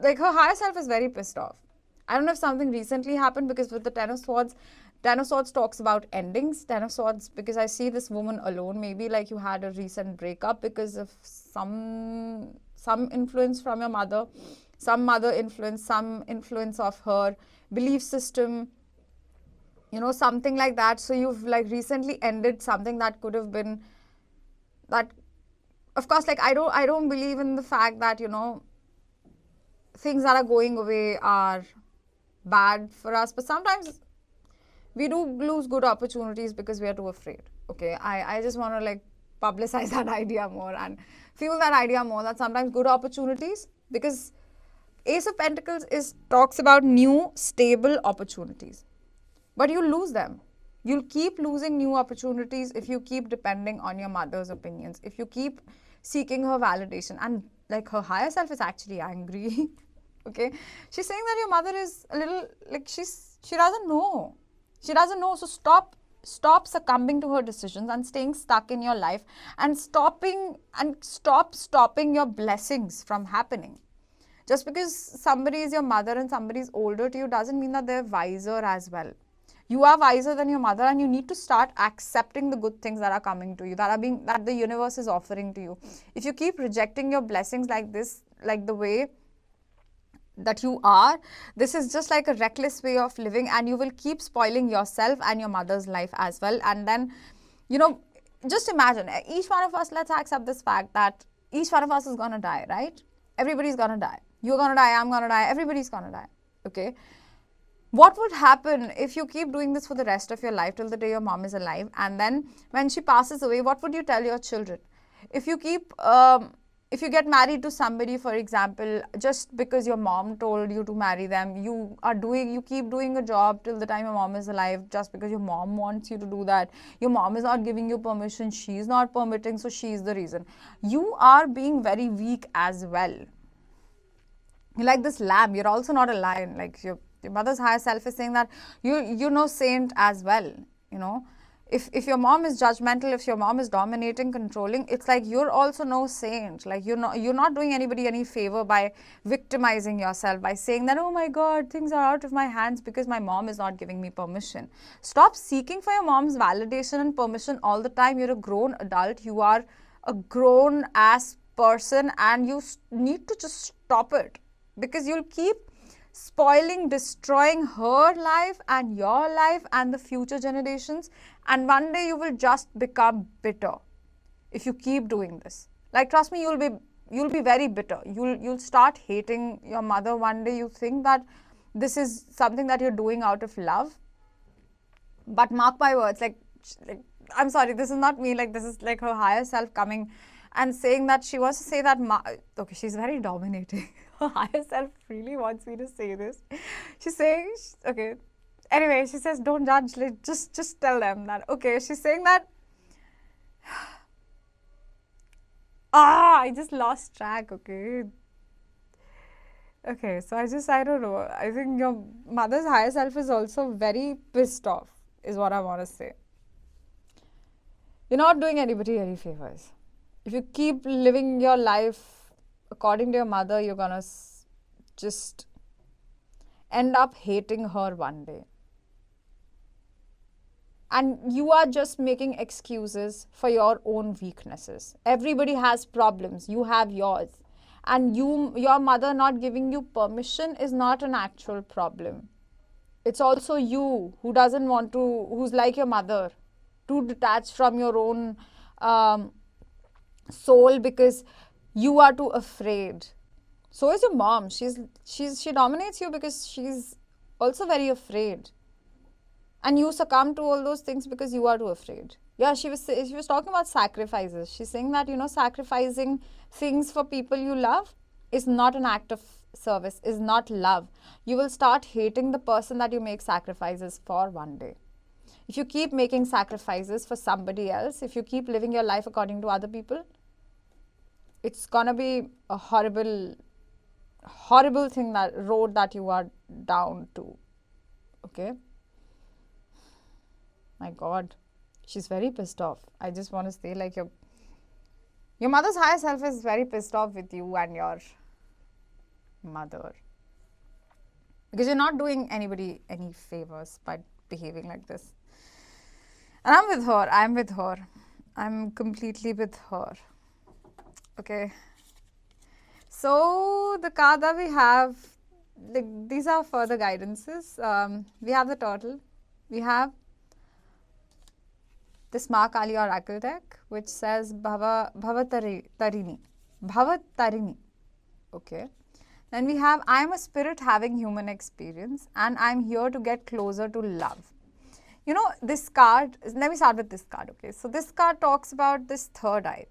like, her higher self is very pissed off. I don't know if something recently happened, because with the Ten of Swords talks about endings. 10 of Swords, because I see this woman alone. Maybe like you had a recent breakup because of some influence from your mother, some mother influence, some influence of her belief system, you know, something like that. So you've like recently ended something that could have been that. Of course, like I don't believe in the fact that, you know, things that are going away are bad for us, but sometimes we do lose good opportunities because we are too afraid. Okay, I just want to like publicize that idea more and fuel that idea more, that sometimes good opportunities, because Ace of Pentacles talks about new stable opportunities, but you lose them. You'll keep losing new opportunities if you keep depending on your mother's opinions, if you keep seeking her validation. And like her higher self is actually angry. Okay? She's saying that your mother is a little like she doesn't know. She doesn't know. So stop succumbing to her decisions and staying stuck in your life, and stop stopping your blessings from happening. Just because somebody is your mother and somebody is older to you doesn't mean that they're wiser as well. You are wiser than your mother, and you need to start accepting the good things that are coming to you, that the universe is offering to you. If you keep rejecting your blessings like this, like the way that you are, this is just like a reckless way of living, and you will keep spoiling yourself and your mother's life as well. And then, just imagine, each one of us, let's accept this fact that each one of us is going to die, right? Everybody's going to die. You're going to die, I'm going to die, everybody's going to die. Okay? What would happen if you keep doing this for the rest of your life till the day your mom is alive, and then when she passes away, what would you tell your children? If you get married to somebody, for example, just because your mom told you to marry them, you keep doing a job till the time your mom is alive just because your mom wants you to do that. Your mom is not giving you permission, she's not permitting, so she's the reason. You are being very weak as well. You're like this lamb, you're also not a lion. Like your mother's higher self is saying that you're saint as well. If your mom is judgmental, if your mom is dominating, controlling, it's like you're also no saint. Like you're not doing anybody any favor by victimizing yourself, by saying that, oh my God, things are out of my hands because my mom is not giving me permission. Stop seeking for your mom's validation and permission all the time. You're a grown adult. You are a grown ass person, and you need to just stop it, because you'll keep spoiling, destroying her life and your life and the future generations, and one day you will just become bitter if you keep doing this. Like, trust me, you'll be very bitter. You'll start hating your mother one day. You think that this is something that you're doing out of love, but mark my words, like I'm sorry, this is not me, like this is like her higher self coming and saying that she wants to say that okay, she's very dominating. Her higher self really wants me to say this. She's saying, okay, anyway, she says, don't judge, just tell them that, okay, she's saying that, I just lost track, okay. Okay, so I don't know, I think your mother's higher self is also very pissed off, is what I want to say. You're not doing anybody any favors. If you keep living your life according to your mother, you're gonna just end up hating her one day. And you are just making excuses for your own weaknesses. Everybody has problems. You have yours. And your mother not giving you permission is not an actual problem. It's also you who doesn't want to, who's like your mother, too detached from your own soul because you are too afraid. So is your mom. She dominates you because she's also very afraid. And you succumb to all those things because you are too afraid. Yeah, she was talking about sacrifices. She's saying that, sacrificing things for people you love is not an act of service, is not love. You will start hating the person that you make sacrifices for one day. If you keep making sacrifices for somebody else, if you keep living your life according to other people, it's gonna be a horrible thing, that road that you are down to. Okay? My God, she's very pissed off. I just want to say, like, your mother's higher self is very pissed off with you and your mother, because you're not doing anybody any favors by behaving like this. And I'm with her. I'm completely with her. Okay. So the card that we have, these are further guidances. We have the turtle. We have this Ma Kali Oracle deck, which says Bhavatarini. Okay. Then we have, I am a spirit having human experience, and I'm here to get closer to love. This card, let me start with this card, okay. So this card talks about this third eye.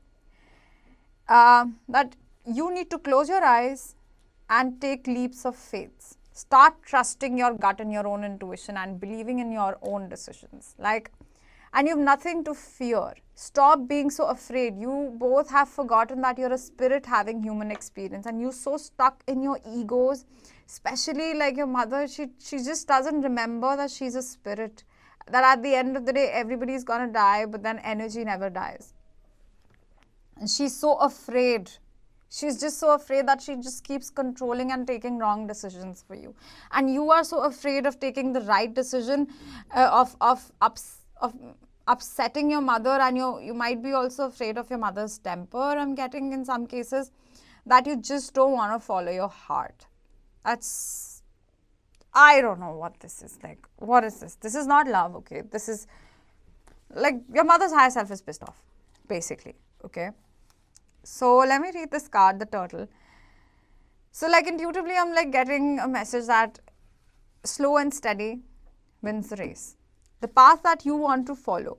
That you need to close your eyes and take leaps of faith. Start trusting your gut and your own intuition and believing in your own decisions. Like, and you have nothing to fear. Stop being so afraid. You both have forgotten that you're a spirit having human experience, and you're so stuck in your egos, especially like your mother. She just doesn't remember that she's a spirit. That at the end of the day, everybody's gonna die, but then energy never dies. And she's so afraid. She's just so afraid that she just keeps controlling and taking wrong decisions for you. And you are so afraid of taking the right decision, of upsetting your mother, and you might be also afraid of your mother's temper, I'm getting in some cases, that you just don't want to follow your heart. That's, I don't know what this is. Like, what is this? This is not love, okay? This is like your mother's higher self is pissed off, basically, okay? So let me read this card, the turtle. So like intuitively, I'm like getting a message that slow and steady wins the race. The path that you want to follow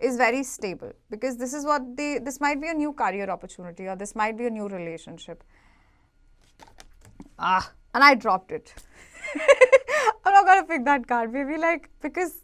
is very stable, because this is what this might be a new career opportunity, or this might be a new relationship. And I dropped it. I'm not gonna pick that card, baby, like, because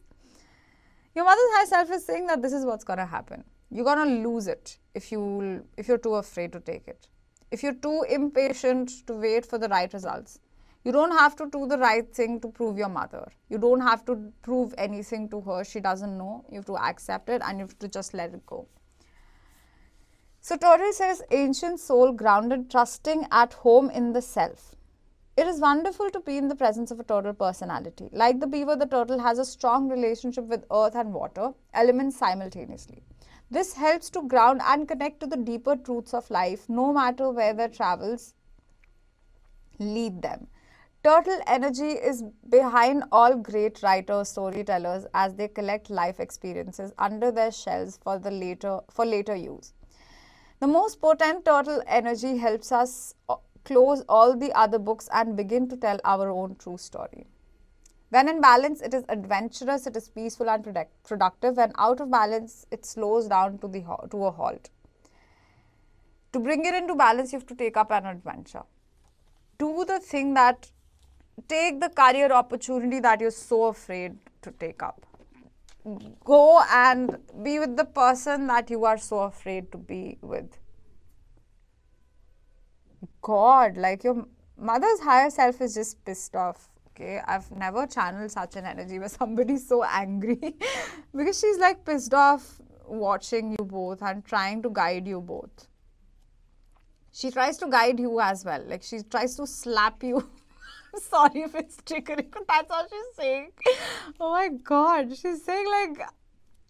your mother's higher self is saying that this is what's gonna happen. You're gonna lose it if you're too afraid to take it. If you're too impatient to wait for the right results. You don't have to do the right thing to prove your mother. You don't have to prove anything to her. She doesn't know. You have to accept it, and you have to just let it go. So Turtle says, ancient soul grounded, trusting, at home in the self. It is wonderful to be in the presence of a turtle personality. Like the beaver, the turtle has a strong relationship with earth and water, elements simultaneously. This helps to ground and connect to the deeper truths of life, no matter where their travels lead them. Turtle energy is behind all great writers, storytellers, as they collect life experiences under their shells for later use. The most potent turtle energy helps us close all the other books and begin to tell our own true story. When in balance, it is adventurous, it is peaceful and productive. When out of balance, it slows down to a halt. To bring it into balance, you have to take up an adventure. Do the thing that, take the career opportunity that you're so afraid to take up. Go and be with the person that you are so afraid to be with. God, like your mother's higher self is just pissed off. Okay, I've never channeled such an energy where somebody's so angry because she's like pissed off watching you both and trying to guide you both. She tries to guide you as well. Like she tries to slap you. Sorry if it's triggering, but that's all she's saying. Oh my God, she's saying like,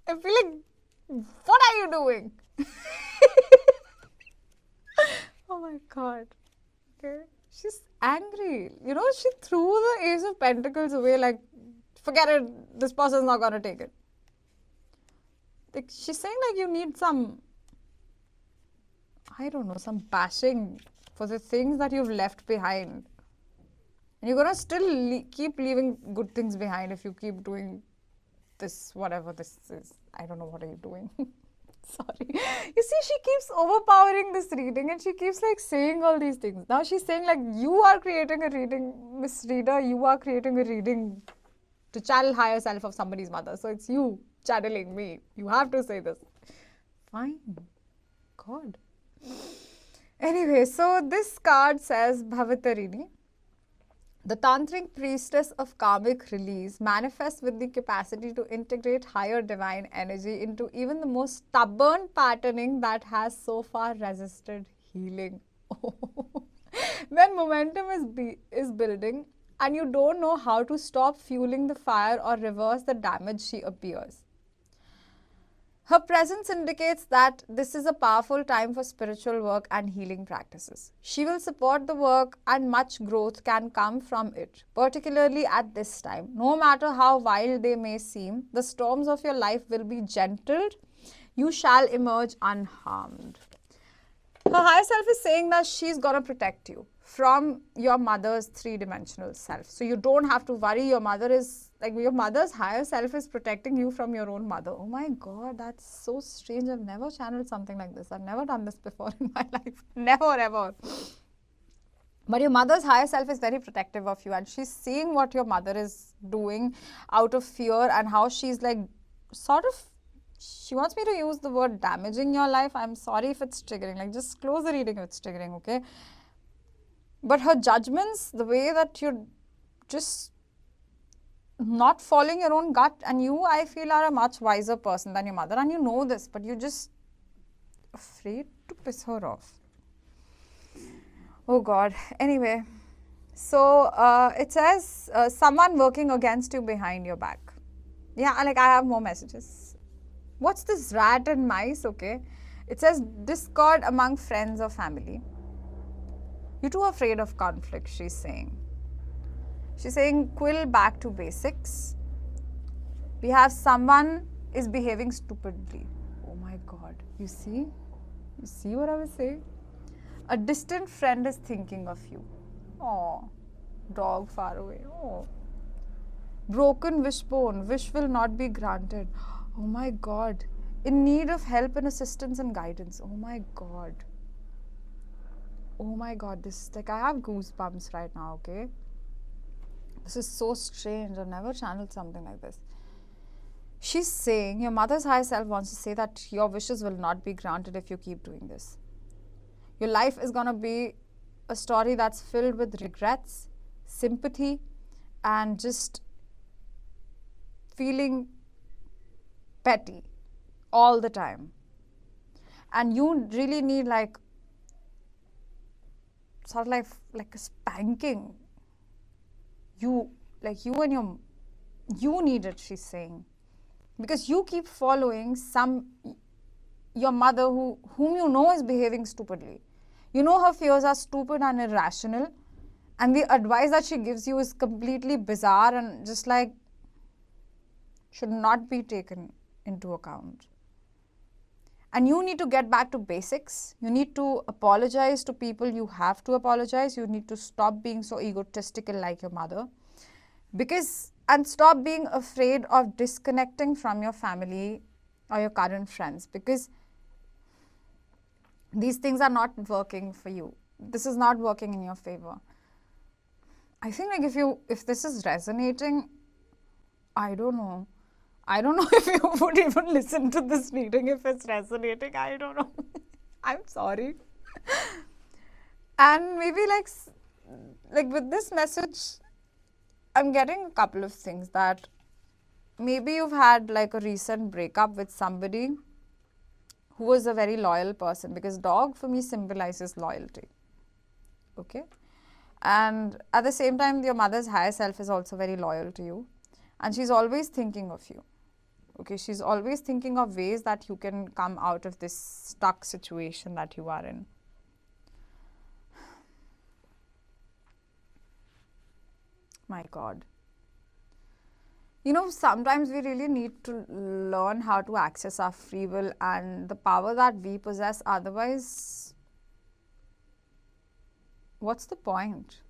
I feel like, what are you doing? Oh my God. Okay. She's angry. You know, she threw the Ace of Pentacles away like, forget it, this person's not going to take it. Like, she's saying like you need some, I don't know, some bashing for the things that you've left behind. And you're going to still keep leaving good things behind if you keep doing this, whatever this is. I don't know, what are you doing? Sorry. You see, she keeps overpowering this reading and she keeps like saying all these things. Now she's saying like, you are creating a reading, Miss Reader, you are creating a reading to channel higher self of somebody's mother. So it's you channeling me. You have to say this. Fine. God. Anyway, so this card says Bhavitarini. The tantric priestess of karmic release manifests with the capacity to integrate higher divine energy into even the most stubborn patterning that has so far resisted healing. When momentum is building and you don't know how to stop fueling the fire or reverse the damage, she appears. Her presence indicates that this is a powerful time for spiritual work and healing practices. She will support the work and much growth can come from it, particularly at this time. No matter how wild they may seem, the storms of your life will be gentled. You shall emerge unharmed. Her higher self is saying that she's going to protect you from your mother's three-dimensional self. So you don't have to worry. Your mother's higher self is protecting you from your own mother. Oh my God, that's so strange. I've never channeled something like this. I've never done this before in my life. Never, ever. But your mother's higher self is very protective of you, and she's seeing what your mother is doing out of fear, and how she's like sort of, she wants me to use the word damaging your life. I'm sorry if it's triggering. Like, just close the reading if it's triggering, okay? But her judgments, the way that you're just not following your own gut, and you, I feel, are a much wiser person than your mother, and you know this, but you're just afraid to piss her off. Oh God. Anyway, so it says someone working against you behind your back. Yeah, like I have more messages. What's this rat and mice? Okay. It says discord among friends or family. You're too afraid of conflict, she's saying. She's saying quill back to basics. We have someone is behaving stupidly. Oh my God. You see? You see what I was saying? A distant friend is thinking of you. Oh, dog far away. Oh. Broken wishbone. Wish will not be granted. Oh my God. In need of help and assistance and guidance. Oh my God. Oh my God. This, like, I have goosebumps right now, okay? This is so strange. I've never channeled something like this. She's saying, your mother's higher self wants to say that your wishes will not be granted if you keep doing this. Your life is going to be a story that's filled with regrets, sympathy, and just feeling petty all the time. And you really need like sort of like a spanking. You need it, she's saying. Because you keep following your mother whom you know is behaving stupidly. You know her fears are stupid and irrational, and the advice that she gives you is completely bizarre and just like should not be taken into account. And you need to get back to basics. You need to apologize to people you have to apologize. You need to stop being so egotistical like your mother. And stop being afraid of disconnecting from your family or your current friends, because these things are not working for you. This is not working in your favor. I think like if this is resonating, I don't know. I don't know if you would even listen to this reading if it's resonating. I don't know. I'm sorry. And maybe like with this message, I'm getting a couple of things that maybe you've had like a recent breakup with somebody who was a very loyal person, because dog for me symbolizes loyalty. Okay? And at the same time, your mother's higher self is also very loyal to you. And she's always thinking of you. Okay? She's always thinking of ways that you can come out of this stuck situation that you are in. My God. You know, sometimes we really need to learn how to access our free will and the power that we possess. Otherwise, what's the point?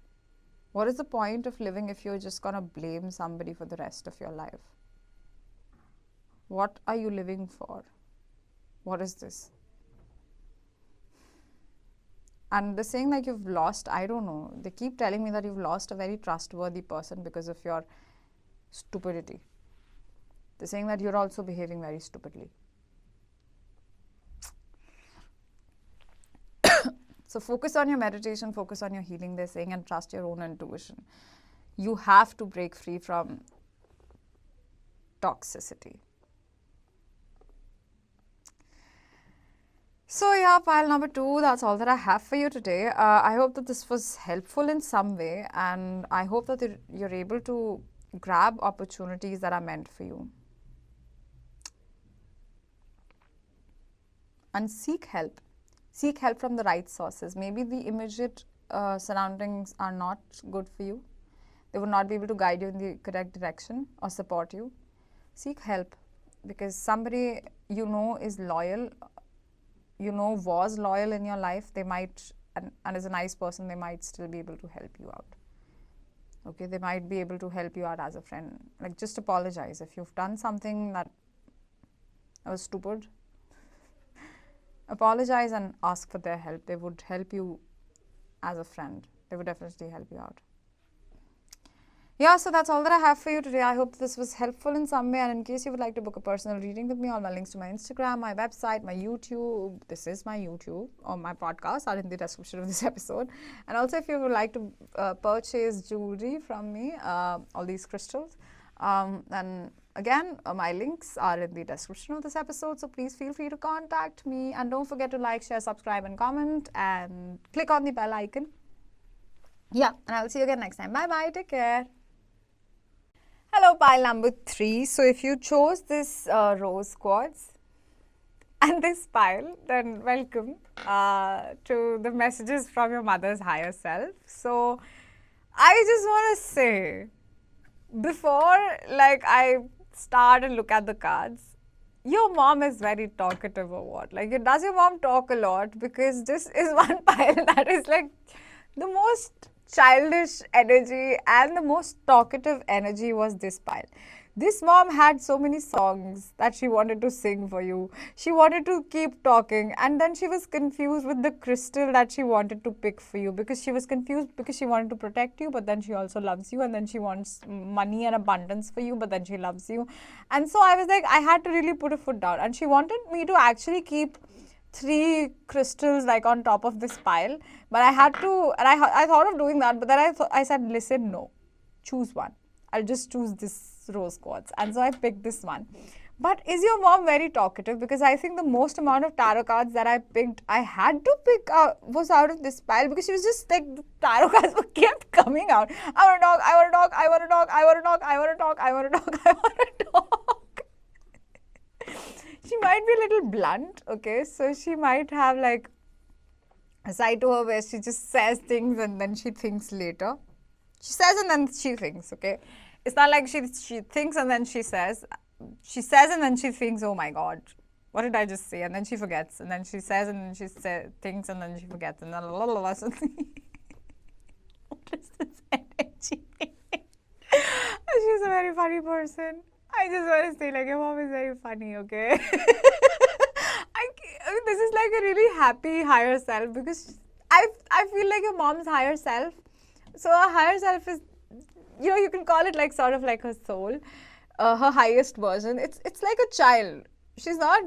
What is the point of living if you're just going to blame somebody for the rest of your life? What are you living for? What is this? And they're saying like you've lost, I don't know. They keep telling me that you've lost a very trustworthy person because of your stupidity. They're saying that you're also behaving very stupidly. So focus on your meditation, focus on your healing, they're saying, and trust your own intuition. You have to break free from toxicity. So yeah, pile number 2, that's all that I have for you today. I hope that this was helpful in some way, and I hope that you're able to grab opportunities that are meant for you. And seek help. Seek help from the right sources. Maybe the immediate surroundings are not good for you. They will not be able to guide you in the correct direction or support you. Seek help, because somebody you know is loyal, you know was loyal in your life. They might, and as a nice person, they might still be able to help you out. Okay, they might be able to help you out as a friend. Like, just apologize if you've done something that was stupid. Apologize and ask for their help. They would help you as a friend. They would definitely help you out. Yeah, so that's all that I have for you today. I hope this was helpful in some way. And in case you would like to book a personal reading with me, all my links to my Instagram, my website, my YouTube, this is my YouTube or my podcast are in the description of this episode. And also if you would like to purchase jewelry from me, all these crystals, then again, my links are in the description of this episode. So please feel free to contact me. And don't forget to like, share, subscribe and comment and click on the bell icon. Yeah, and I'll see you again next time. Bye-bye. Take care. Hello, pile number 3. So if you chose this rose quartz and this pile, then welcome to the messages from your mother's higher self. So I just want to say, before like I start and look at the cards, your mom is very talkative or what? Like, does your mom talk a lot? Because this is one pile that is like the most childish energy and the most talkative energy was this pile. This mom had so many songs that she wanted to sing for you. She wanted to keep talking, and then she was confused with the crystal that she wanted to pick for you, because she was confused because she wanted to protect you, but then she also loves you, and then she wants money and abundance for you, but then she loves you. And so I was like, I had to really put a foot down, and she wanted me to actually keep 3 crystals like on top of this pile, but I had to, and I thought of doing that, but then I said, listen, no, choose one. I'll just choose this rose quartz. And so I picked this one. But is your mom very talkative? Because I think the most amount of tarot cards that I picked, I had to pick was out of this pile, because she was just like, the tarot cards kept coming out. I want to talk, I want to talk, I want to talk, I want to talk, I want to talk, I want to talk, I want to talk. She might be a little blunt, okay? So she might have like a side to her where she just says things and then she thinks later. She says and then she thinks, okay? It's not like she thinks and then she says. She says and then she thinks, oh my God, what did I just say? And then she forgets. And then she says and then she thinks and then she forgets. And then what is this energy? She's a very funny person. I just want to say, like, your mom is very funny, okay? I mean, this is like a really happy higher self, because I feel like your mom's higher self. So her higher self is, you know, you can call it like sort of like her soul, her highest version. It's like a child. She's not.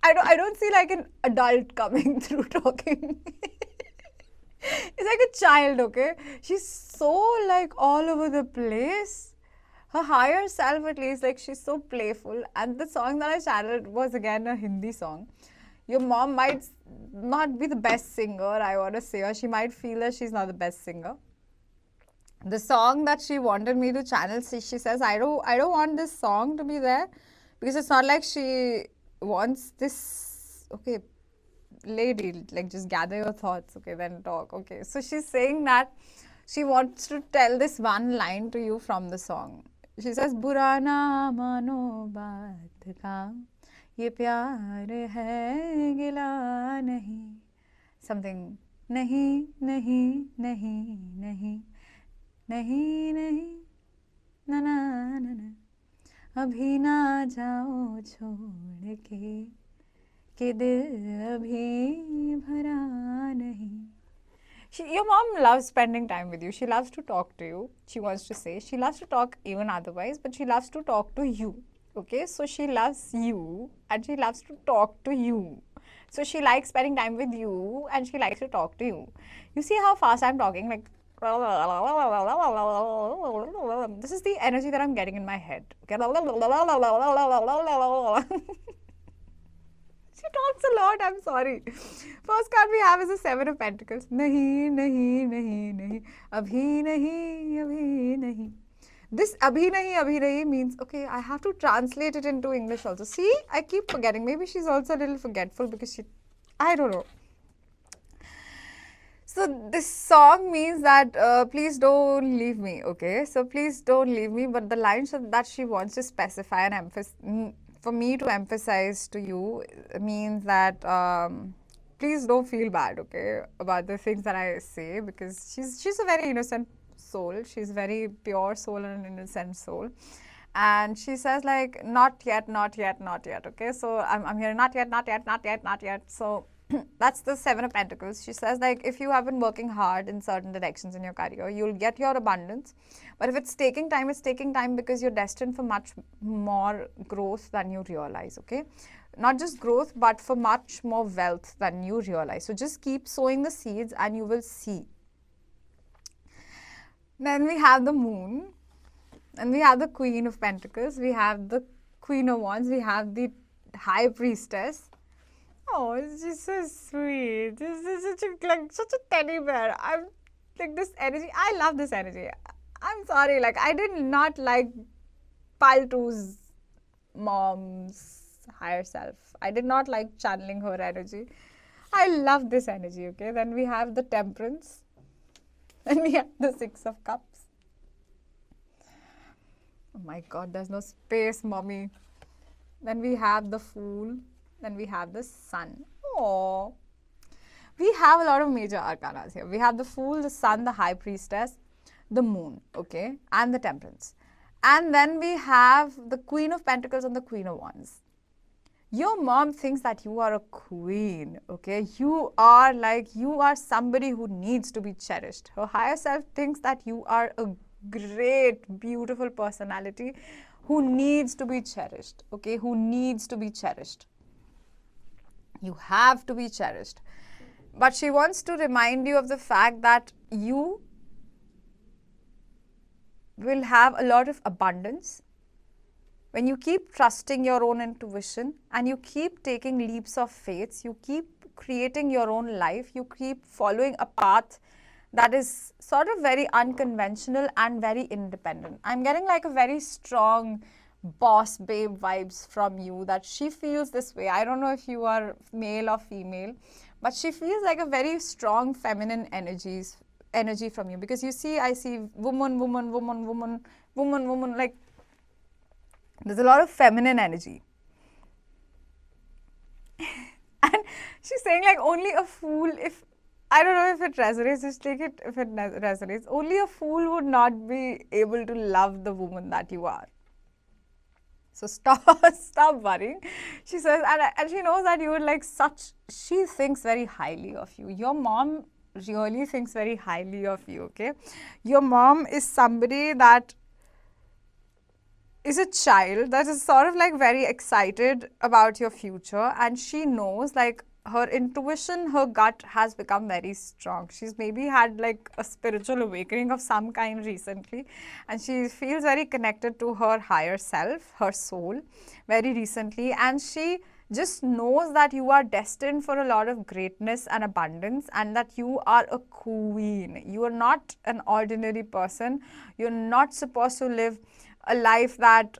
I don't see like an adult coming through talking. It's like a child, okay? She's so like all over the place. Her higher self, at least, like, she's so playful. And the song that I channeled was again a Hindi song. Your mom might not be the best singer, I want to say, or she might feel that she's not the best singer. The song that she wanted me to channel, she says, I don't want this song to be there, because it's not like she wants this, okay, lady, like, just gather your thoughts, okay, then talk, okay. So she's saying that she wants to tell this one line to you from the song. She says, बुरा ना मानो बात का, ये प्यार है गिला नहीं. Something, नहीं, नहीं, नहीं, नहीं, नहीं, नहीं, ना ना ना ना, अभी ना जाओ छोड़ के दिल अभी भरा नहीं. Your mom loves spending time with you. She loves to talk to you. She wants to say. She loves to talk even otherwise, but she loves to talk to you. Okay? So she loves you and she loves to talk to you. So she likes spending time with you and she likes to talk to you. You see how fast I'm talking? Like, this is the energy that I'm getting in my head. Okay? She talks a lot, I'm sorry. First card we have is the 7 of Pentacles. Nahi, nahi, nahi, nahi. Abhi nahi, abhi nahi. This abhi nahi means, okay, I have to translate it into English also. See, I keep forgetting. Maybe she's also a little forgetful because I don't know. So this song means that please don't leave me, okay? So please don't leave me. But the lines that she wants to specify and emphasize, for me to emphasize to you, means that please don't feel bad, okay, about the things that I say, because she's a very innocent soul. She's very pure soul and an innocent soul. And she says like, not yet, not yet, not yet, okay? So I'm hearing not yet, not yet, not yet, not yet. So That's the Seven of Pentacles. She says, like, if you have been working hard in certain directions in your career, you'll get your abundance. But if it's taking time, it's taking time because you're destined for much more growth than you realize, okay? Not just growth, but for much more wealth than you realize. So just keep sowing the seeds and you will see. Then we have the Moon. And we have the Queen of Pentacles. We have the Queen of Wands. We have the High Priestess. Oh, she's so sweet. This is such a teddy bear. I'm like this energy. I love this energy. I'm sorry, like I did not like Paltu's mom's higher self. I did not like channeling her energy. I love this energy, okay? Then we have the Temperance. Then we have the Six of Cups. Oh my God, there's no space, mommy. Then we have the Fool. Then we have the Sun. Oh, we have a lot of major arcanas here. We have the Fool, the Sun, the High Priestess, the Moon, okay, and the Temperance. And then we have the Queen of Pentacles and the Queen of Wands. Your mom thinks that you are a queen, okay? You are somebody who needs to be cherished. Her higher self thinks that you are a great, beautiful personality who needs to be cherished, okay? Who needs to be cherished. You have to be cherished. But she wants to remind you of the fact that you will have a lot of abundance when you keep trusting your own intuition and you keep taking leaps of faith, you keep creating your own life, you keep following a path that is sort of very unconventional and very independent. I'm getting like a very strong boss babe vibes from you, that she feels this way. I don't know if you are male or female, but she feels like a very strong feminine energy from you, because you see, I see woman, like there's a lot of feminine energy. And she's saying like only a fool, if I don't know if it resonates, just take it if it resonates. Only a fool would not be able to love the woman that you are. So stop worrying. She says, and she knows that you are like such, she thinks very highly of you. Your mom really thinks very highly of you, okay? Your mom is somebody that is a child that is sort of like very excited about your future, and she knows like her intuition, her gut has become very strong. She's maybe had like a spiritual awakening of some kind recently, and she feels very connected to her higher self, her soul, very recently, and she just knows that you are destined for a lot of greatness and abundance, and that you are a queen. You are not an ordinary person. You're not supposed to live a life that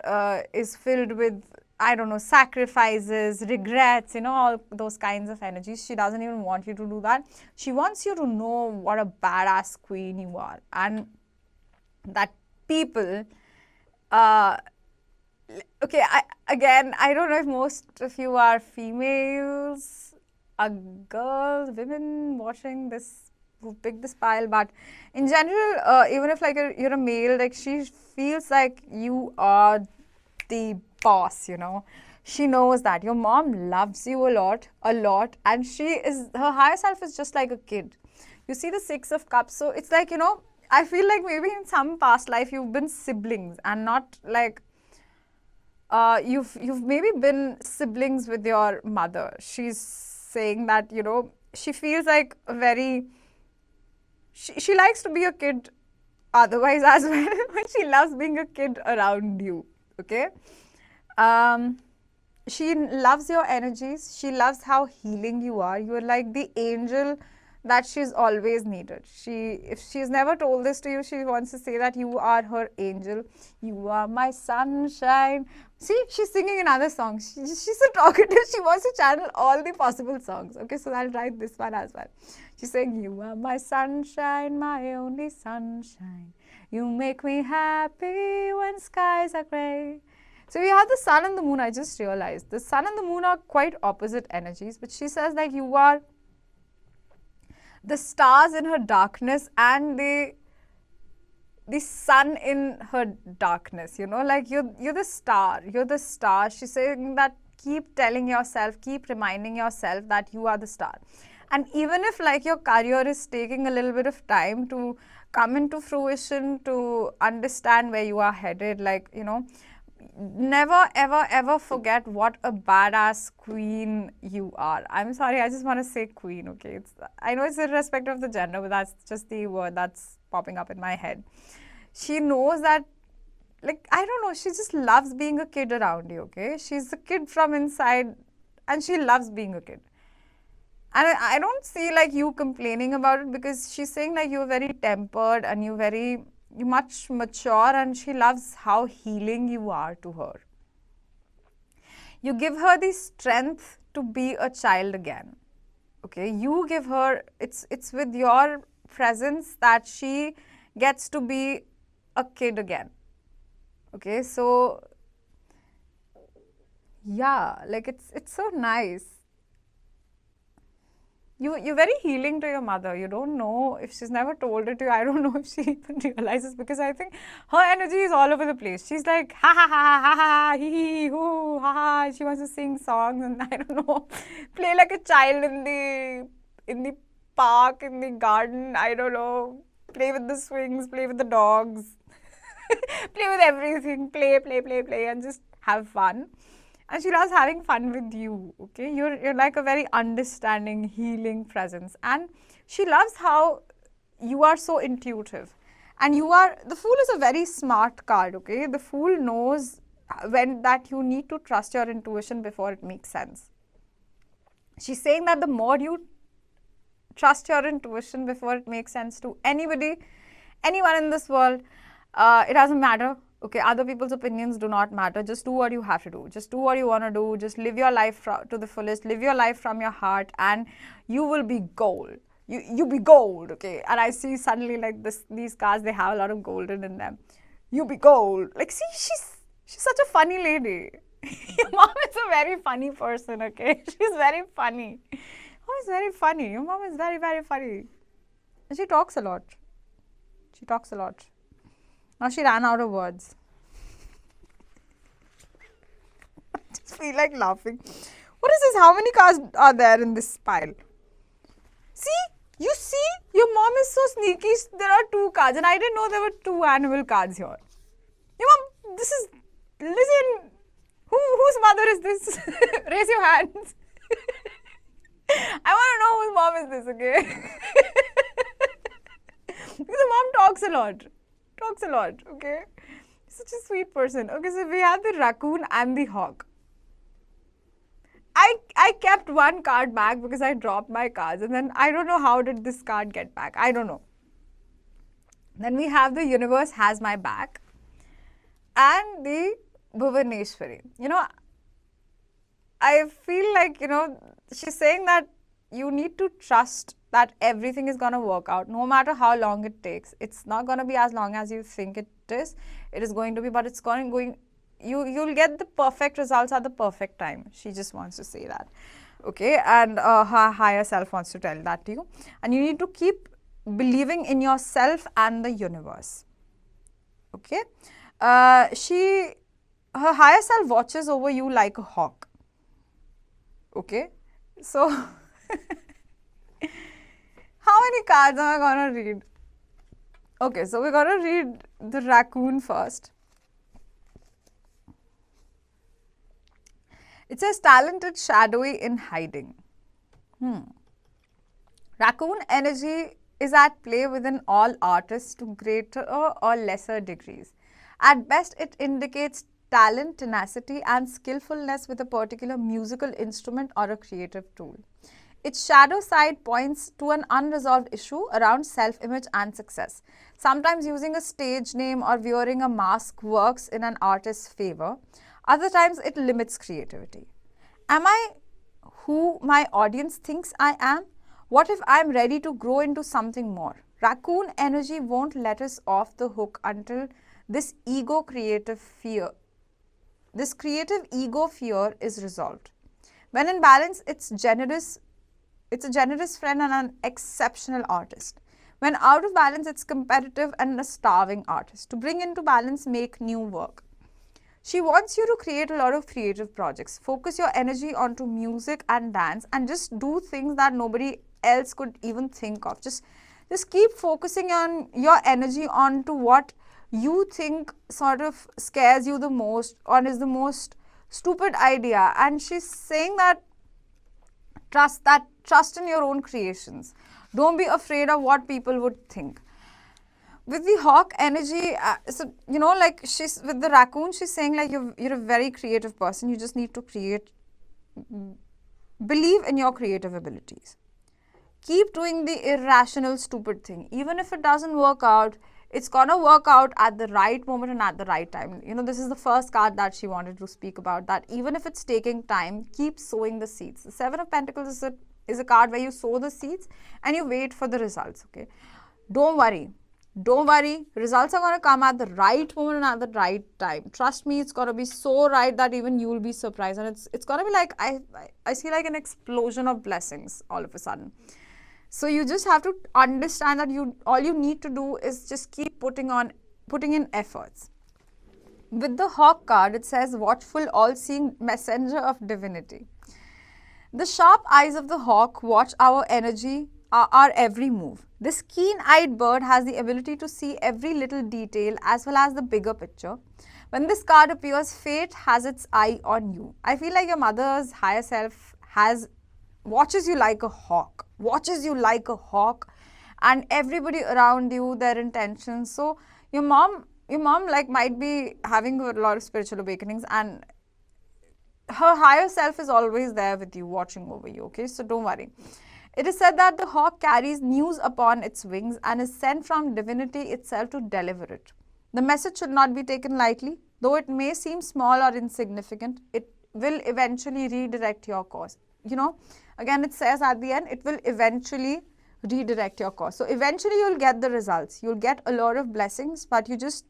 is filled with, I don't know, sacrifices, regrets, you know, all those kinds of energies. She doesn't even want you to do that. She wants you to know what a badass queen you are, and that people, okay, I don't know if most of you are females, girls, women watching this, who picked this pile, but in general, even if like you're a male, like she feels like you are the boss, you know. She knows that your mom loves you a lot, and her higher self is just like a kid. You see the Six of Cups, so it's like, you know, I feel like maybe in some past life you've been siblings, and not like you've maybe been siblings with your mother. She's saying that, you know, she feels like a very, she likes to be a kid otherwise as well, but she loves being a kid around you, okay? She loves your energies. She loves how healing you are. You are like the angel that she's always needed. If she's never told this to you, she wants to say that you are her angel. You are my sunshine. See, she's singing another song. She's so talkative. She wants to channel all the possible songs. Okay, so I'll write this one as well. She's saying, you are my sunshine, my only sunshine. You make me happy when skies are grey. So we have the sun and the moon. I just realized the sun and the moon are quite opposite energies, but she says like you are the stars in her darkness and the sun in her darkness, you know, like you're the star. She's saying that keep telling yourself, keep reminding yourself that you are the star. And even if like your career is taking a little bit of time to come into fruition, to understand where you are headed, like, you know, never ever ever forget what a badass queen you are. I'm sorry, I just want to say queen, okay? I know it's irrespective of the gender, but that's just the word that's popping up in my head. She knows that, like, I don't know, she just loves being a kid around you, okay? She's a kid from inside and she loves being a kid. And I don't see like you complaining about it, because she's saying like you're very tempered and you're much mature, and she loves how healing you are to her. You give her the strength to be a child again. Okay, you give her, it's with your presence that she gets to be a kid again. Okay, so yeah, like it's so nice. You're very healing to your mother. You don't know, if she's never told it to you, I don't know if she even realizes, because I think her energy is all over the place. She's like, ha ha ha ha ha, hee hee, hoo, ha ha. She wants to sing songs and I don't know, play like a child in the park, in the garden, I don't know, play with the swings, play with the dogs, play with everything, play, and just have fun. And she loves having fun with you, okay? You're like a very understanding, healing presence. And she loves how you are so intuitive. And the Fool is a very smart card, okay? The Fool knows when that you need to trust your intuition before it makes sense. She's saying that the more you trust your intuition before it makes sense to anybody, anyone in this world, it doesn't matter. Okay, other people's opinions do not matter. Just do what you have to do. Just do what you want to do. Just live your life to the fullest. Live your life from your heart, and you will be gold. You be gold, okay? And I see suddenly like these cards, they have a lot of golden in them. You be gold. Like, see, she's such a funny lady. Your mom is a very funny person, okay? She's very funny. Mom is very funny. Your mom is very, very funny. And she talks a lot. She talks a lot. Now she ran out of words. I just feel like laughing. What is this? How many cards are there in this pile? See? You see? Your mom is so sneaky. There are 2 cards, and I didn't know there were 2 animal cards here. Your mom, this is... Listen. Whose mother is this? Raise your hands. I want to know whose mom is this, okay? Because the mom talks a lot. Talks a lot, okay? Such a sweet person. Okay, so we have the raccoon and the hawk. I kept one card back because I dropped my cards, and then I don't know how did this card get back. I don't know. Then we have the universe has my back and the Bhuvaneshwari. You know, I feel like, you know, she's saying that you need to trust that everything is going to work out, no matter how long it takes. It's not going to be as long as you think it is. It is going to be, but it's going you'll get the perfect results at the perfect time. She just wants to say that, okay? And her higher self wants to tell that to you. And you need to keep believing in yourself and the universe, okay? Her higher self watches over you like a hawk, okay? So how many cards am I going to read? Okay, so we're going to read the raccoon first. It says, talented, shadowy, in hiding. Raccoon energy is at play within all artists to greater or lesser degrees. At best, it indicates talent, tenacity, and skillfulness with a particular musical instrument or a creative tool. Its shadow side points to an unresolved issue around self-image and success. Sometimes using a stage name or wearing a mask works in an artist's favor. Other times it limits creativity. Am I who my audience thinks I am? What if I'm ready to grow into something more? Raccoon energy won't let us off the hook until this creative ego fear is resolved. When in balance, it's a generous friend and an exceptional artist. When out of balance, it's competitive and a starving artist. To bring into balance, make new work. She wants you to create a lot of creative projects. Focus your energy onto music and dance and just do things that nobody else could even think of. Just keep focusing on your energy onto what you think sort of scares you the most or is the most stupid idea. And she's saying that trust in your own creations. Don't be afraid of what people would think. With the hawk energy, so like she's with the raccoon, she's saying like you're a very creative person. You just need to believe in your creative abilities. Keep doing the irrational, stupid thing. Even if it doesn't work out, it's gonna work out at the right moment and at the right time. This is the first card that she wanted to speak about, that even if it's taking time, keep sowing the seeds. The Seven of Pentacles is a card where you sow the seeds and you wait for the results, okay? Don't worry. Results are going to come at the right moment and at the right time. Trust me, it's going to be so right that even you will be surprised. And it's going to be like, I see like an explosion of blessings all of a sudden. So you just have to understand that all you need to do is just keep putting in efforts. With the hawk card, it says watchful, all-seeing messenger of divinity. The sharp eyes of the hawk watch our energy, our every move. This keen-eyed bird has the ability to see every little detail as well as the bigger picture. When this card appears, fate has its eye on you. I feel like your mother's higher self watches you like a hawk. And everybody around you, their intentions. So your mom like might be having a lot of spiritual awakenings, and her higher self is always there with you, watching over you, okay? So don't worry. It is said that the hawk carries news upon its wings and is sent from divinity itself to deliver it. The message should not be taken lightly. Though it may seem small or insignificant, it will eventually redirect your course. Again, it says at the end, it will eventually redirect your course. So eventually you'll get the results. You'll get a lot of blessings, but you just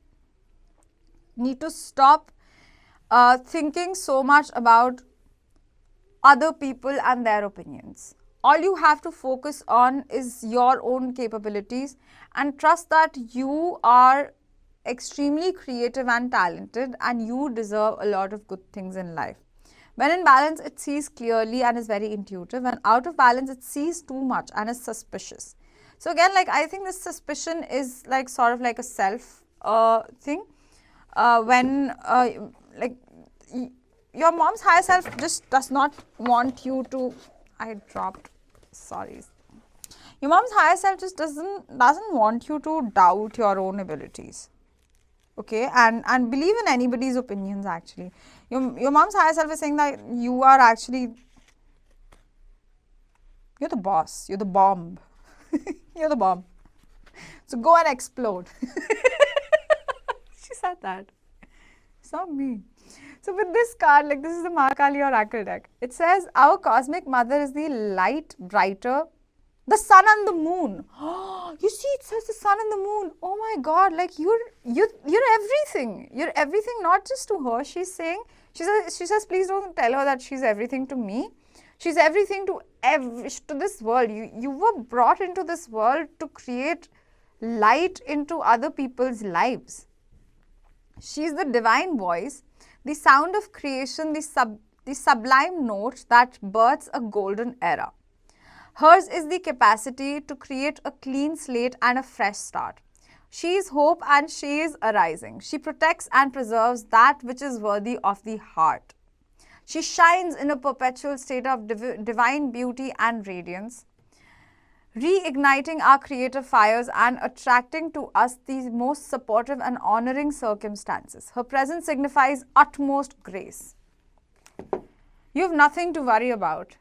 need to stop thinking so much about other people and their opinions. All you have to focus on is your own capabilities and trust that you are extremely creative and talented and you deserve a lot of good things in life. When in balance, it sees clearly and is very intuitive. When out of balance, it sees too much and is suspicious. So again, like I think this suspicion is like sort of like a self thing. When like your mom's higher self just does not want you to, your mom's higher self just doesn't want you to doubt your own abilities, okay, and believe in anybody's opinions. Actually, your mom's higher self is saying that you are actually, you're the boss, you're the bomb. You're the bomb, so go and explode. She said that, it's not me. So with this card, like this is the Mahakali Oracle deck. It says our cosmic mother is the light, brighter, the sun and the moon. You see, it says the sun and the moon. Oh my God, like you're everything. You're everything, not just to her. She says, please don't tell her that she's everything to me. She's everything to this world. You were brought into this world to create light into other people's lives. She's the divine voice, the sound of creation, the sublime note that births a golden era. Hers is the capacity to create a clean slate and a fresh start. She is hope and she is arising. She protects and preserves that which is worthy of the heart. She shines in a perpetual state of divine beauty and radiance, reigniting our creative fires and attracting to us the most supportive and honoring circumstances. Her presence signifies utmost grace. You have nothing to worry about.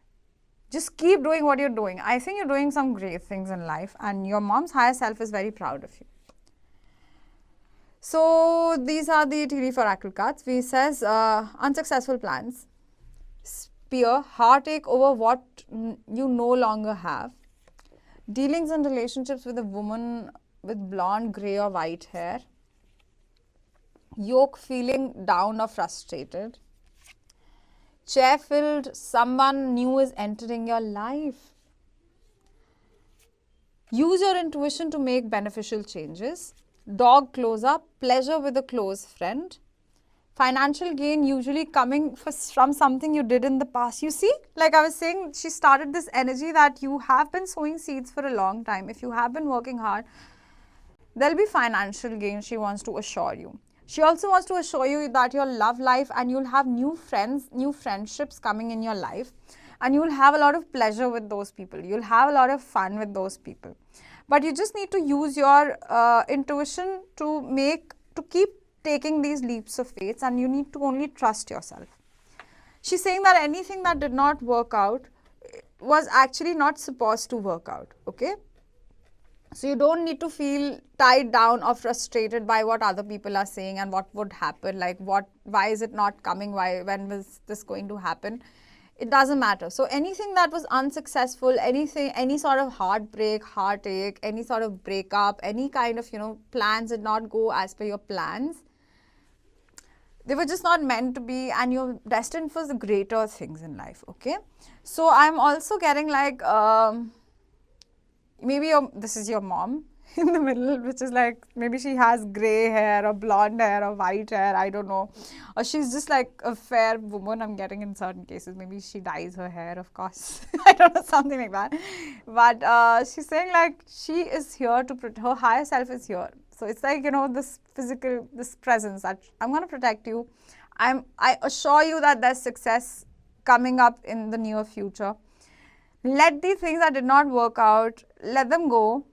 Just keep doing what you're doing. I think you're doing some great things in life and your mom's higher self is very proud of you. So these are the Tea Oracle cards. We says unsuccessful plans, spear, heartache over what you no longer have, dealings and relationships with a woman with blonde, grey or white hair, yoke, feeling down or frustrated, chair filled, someone new is entering your life. Use your intuition to make beneficial changes. Dog close up, pleasure with a close friend. Financial gain usually coming from something you did in the past. You see, like I was saying, she started this energy that you have been sowing seeds for a long time. If you have been working hard, there'll be financial gain, she wants to assure you. She also wants to assure you that your love life, and you'll have new friends, new friendships coming in your life, and you'll have a lot of pleasure with those people. You'll have a lot of fun with those people. But you just need to use your intuition to keep taking these leaps of faith, and you need to only trust yourself. She's saying that anything that did not work out was actually not supposed to work out, okay? So you don't need to feel tied down or frustrated by what other people are saying and what would happen, like why is it not coming, when was this going to happen? It doesn't matter. So anything that was unsuccessful, any sort of heartbreak, heartache, any sort of breakup, any kind of, plans did not go as per your plans. They were just not meant to be, and you're destined for the greater things in life, okay? So I'm also getting like, maybe this is your mom in the middle, which is like, maybe she has grey hair or blonde hair or white hair, I don't know. Or she's just like a fair woman, I'm getting in certain cases. Maybe she dyes her hair, of course. I don't know, something like that. But she's saying like, she is here to protect, her higher self is here. So it's like, this physical, this presence that I'm going to protect you. I assure you that there's success coming up in the near future. Let the things that did not work out, let them go.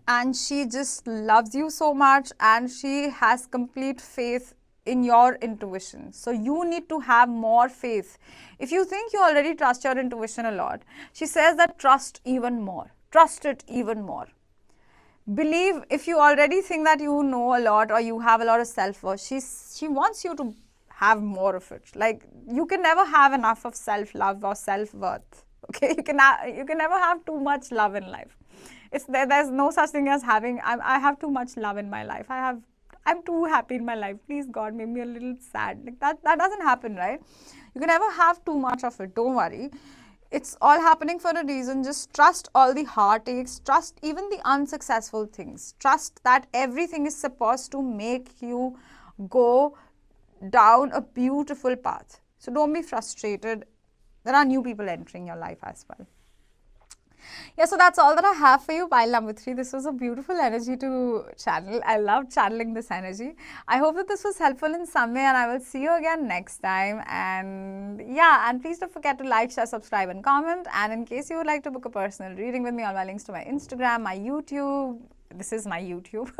And she just loves you so much, and she has complete faith in your intuition. So you need to have more faith. If you think you already trust your intuition a lot, she says that trust even more. Trust it even more. Believe, if you already think that you know a lot or you have a lot of self-worth, she wants you to have more of it. Like, you can never have enough of self-love or self-worth. Okay, you can never have too much love in life. There's no such thing as having, I have too much love in my life. I'm too happy in my life. Please God, make me a little sad. Like that doesn't happen, right? You can never have too much of it. Don't worry. It's all happening for a reason. Just trust all the heartaches. Trust even the unsuccessful things. Trust that everything is supposed to make you go down a beautiful path. So don't be frustrated. There are new people entering your life as well. Yeah, so that's all that I have for you. Pile number 3. This was a beautiful energy to channel. I love channeling this energy. I hope that this was helpful in some way, and I will see you again next time. And yeah, and please don't forget to like, share, subscribe, and comment. And in case you would like to book a personal reading with me, all my links to my Instagram, my YouTube. This is my YouTube.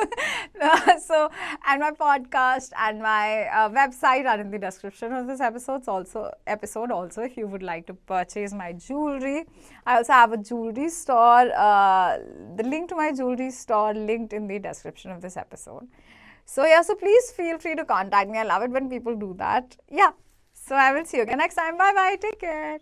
And my podcast and my website are in the description of this episode. Also, if you would like to purchase my jewelry, I also have a jewelry store. The link to my jewelry store linked in the description of this episode. So yeah, so please feel free to contact me. I love it when people do that. Yeah. So I will see you again next time. Bye bye. Take care.